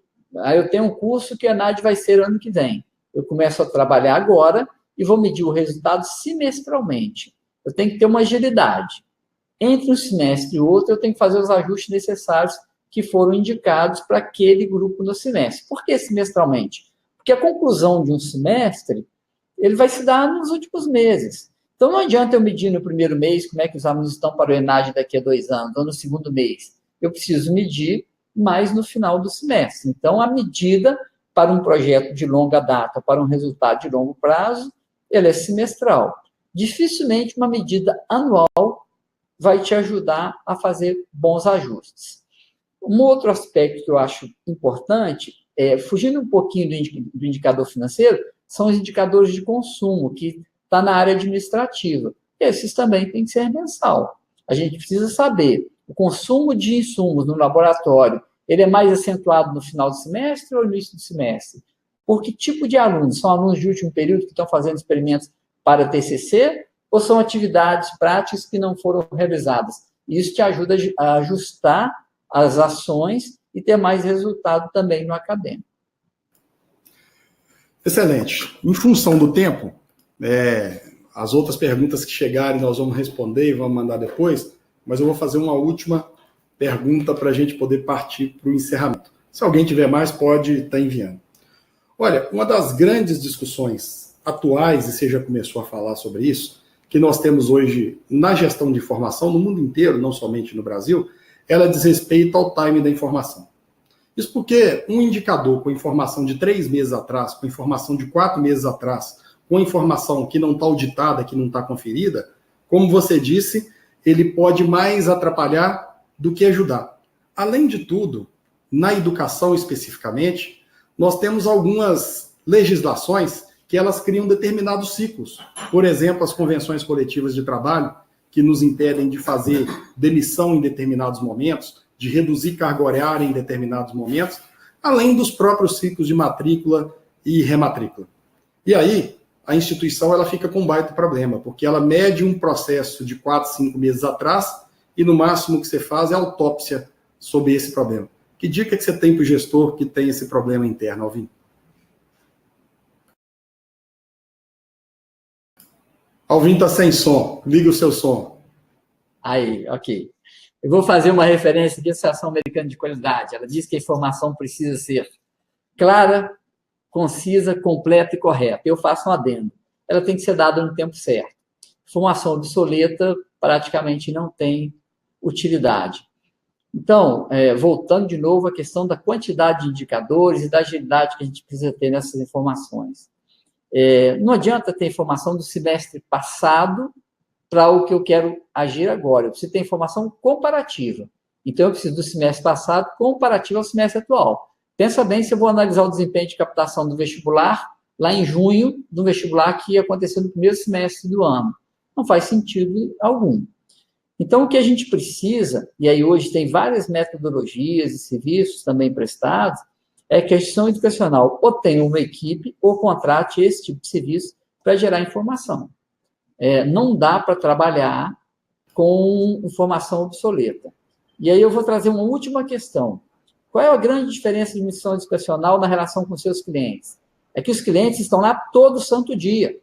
tenho um curso que o ENAD vai ser ano que vem. Eu começo a trabalhar agora e vou medir o resultado semestralmente. Eu tenho que ter uma agilidade. Entre um semestre e outro, eu tenho que fazer os ajustes necessários que foram indicados para aquele grupo no semestre. Por que semestralmente? Porque a conclusão de um semestre, ele vai se dar nos últimos meses. Então, não adianta eu medir no primeiro mês como é que os alunos estão para o ENAD daqui a 2 anos, ou no segundo mês. Eu preciso medir mais no final do semestre. Então, a medida para um projeto de longa data, para um resultado de longo prazo, ela é semestral. Dificilmente uma medida anual vai te ajudar a fazer bons ajustes. Um outro aspecto que eu acho importante, fugindo um pouquinho do indicador financeiro, são os indicadores de consumo, que está na área administrativa. Esses também têm que ser mensal. A gente precisa saber, o consumo de insumos no laboratório, ele é mais acentuado no final do semestre ou no início do semestre? Por que tipo de alunos? São alunos de último período que estão fazendo experimentos para TCC ou são atividades práticas que não foram realizadas? Isso te ajuda a ajustar as ações e ter mais resultado também no acadêmico. Excelente. Em função do tempo, as outras perguntas que chegarem nós vamos responder e vamos mandar depois, mas eu vou fazer uma última pergunta para a gente poder partir para o encerramento. Se alguém tiver mais, pode estar enviando. Olha, uma das grandes discussões atuais, e você já começou a falar sobre isso, que nós temos hoje na gestão de informação no mundo inteiro, não somente no Brasil, ela diz respeito ao time da informação. Isso porque um indicador com informação de 3 meses atrás, com informação de 4 meses atrás, com informação que não está auditada, que não está conferida, como você disse, ele pode mais atrapalhar do que ajudar. Além de tudo, na educação especificamente, nós temos algumas legislações que elas criam determinados ciclos. Por exemplo, as convenções coletivas de trabalho, que nos impedem de fazer demissão em determinados momentos, de reduzir carga horária em determinados momentos, além dos próprios ciclos de matrícula e rematrícula. E aí, a instituição ela fica com um baita problema, porque ela mede um processo de 4, 5 meses atrás e no máximo que você faz é autópsia sobre esse problema. Que dica que você tem para o gestor que tem esse problema interno, Alvin? Alvin está sem som. Liga o seu som. Aí, ok. Eu vou fazer uma referência à Associação Americana de Qualidade. Ela diz que a informação precisa ser clara, concisa, completa e correta. Eu faço um adendo. Ela tem que ser dada no tempo certo. Informação obsoleta praticamente não tem utilidade. Então, voltando de novo à questão da quantidade de indicadores e da agilidade que a gente precisa ter nessas informações. Não adianta ter informação do semestre passado para o que eu quero agir agora. Eu preciso ter informação comparativa. Então, eu preciso do semestre passado comparativo ao semestre atual. Pensa bem se eu vou analisar o desempenho de captação do vestibular lá em junho, do vestibular que aconteceu no primeiro semestre do ano. Não faz sentido algum. Então, o que a gente precisa, e aí hoje tem várias metodologias e serviços também prestados, é que a gestão educacional ou tenha uma equipe ou contrate esse tipo de serviço para gerar informação. Não dá para trabalhar com informação obsoleta. E aí eu vou trazer uma última questão. Qual é a grande diferença de missão educacional na relação com seus clientes? É que os clientes estão lá todo santo dia.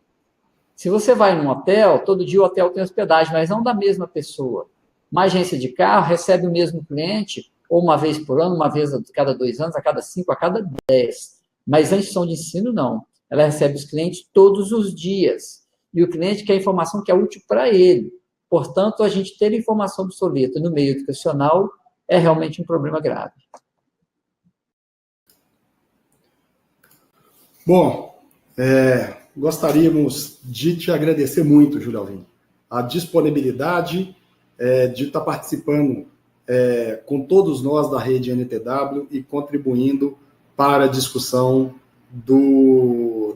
Se você vai num hotel, todo dia o hotel tem hospedagem, mas não da mesma pessoa. Uma agência de carro recebe o mesmo cliente ou uma vez por ano, uma vez a cada 2 anos, a cada 5, a cada 10. Mas a instituição de ensino, não. Ela recebe os clientes todos os dias. E o cliente quer informação que é útil para ele. Portanto, a gente ter informação obsoleta no meio educacional é realmente um problema grave. Bom, gostaríamos de te agradecer muito, Júlio Alvin, a disponibilidade de estar participando com todos nós da rede NTW e contribuindo para a discussão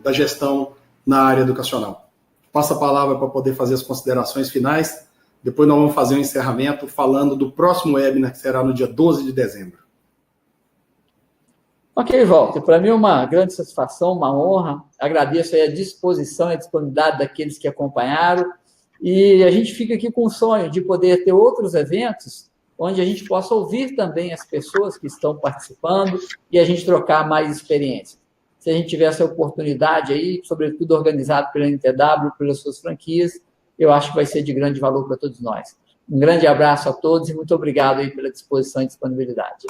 da gestão na área educacional. Passo a palavra para poder fazer as considerações finais, depois nós vamos fazer um encerramento falando do próximo webinar, que será no dia 12 de dezembro. Ok, Walter, para mim é uma grande satisfação, uma honra. Agradeço aí a disposição e a disponibilidade daqueles que acompanharam. E a gente fica aqui com o sonho de poder ter outros eventos onde a gente possa ouvir também as pessoas que estão participando e a gente trocar mais experiência. Se a gente tiver essa oportunidade aí, sobretudo organizado pela NTW, pelas suas franquias, eu acho que vai ser de grande valor para todos nós. Um grande abraço a todos e muito obrigado aí pela disposição e disponibilidade.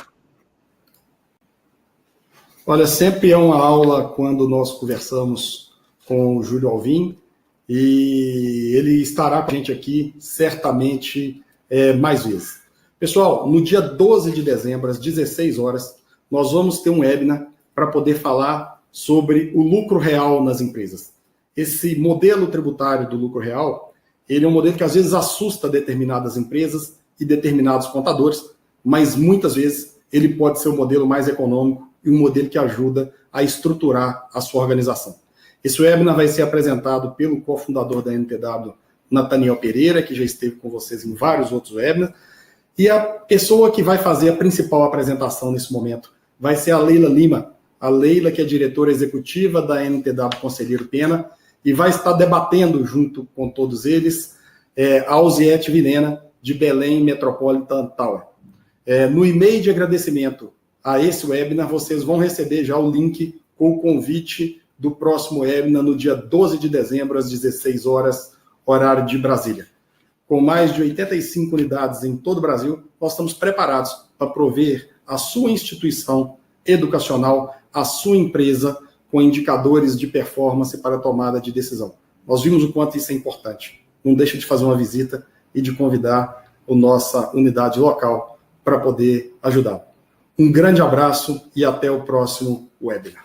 Olha, sempre é uma aula quando nós conversamos com o Júlio Alvin e ele estará com a gente aqui certamente mais vezes. Pessoal, no dia 12 de dezembro, às 16 horas, nós vamos ter um webinar para poder falar sobre o lucro real nas empresas. Esse modelo tributário do lucro real, ele é um modelo que às vezes assusta determinadas empresas e determinados contadores, mas muitas vezes ele pode ser o modelo mais econômico e um modelo que ajuda a estruturar a sua organização. Esse webinar vai ser apresentado pelo cofundador da NTW, Nathaniel Pereira, que já esteve com vocês em vários outros webinars, e a pessoa que vai fazer a principal apresentação nesse momento vai ser a Leila Lima, a Leila, que é diretora executiva da NTW Conselheiro Pena, e vai estar debatendo junto com todos eles a Alziete Vilhena, de Belém Metropolitan Tower. No e-mail de agradecimento a esse webinar, vocês vão receber já o link com o convite do próximo webinar no dia 12 de dezembro, às 16 horas, horário de Brasília. Com mais de 85 unidades em todo o Brasil, nós estamos preparados para prover a sua instituição educacional, a sua empresa, com indicadores de performance para a tomada de decisão. Nós vimos o quanto isso é importante. Não deixe de fazer uma visita e de convidar a nossa unidade local para poder ajudar. Um grande abraço e até o próximo webinar.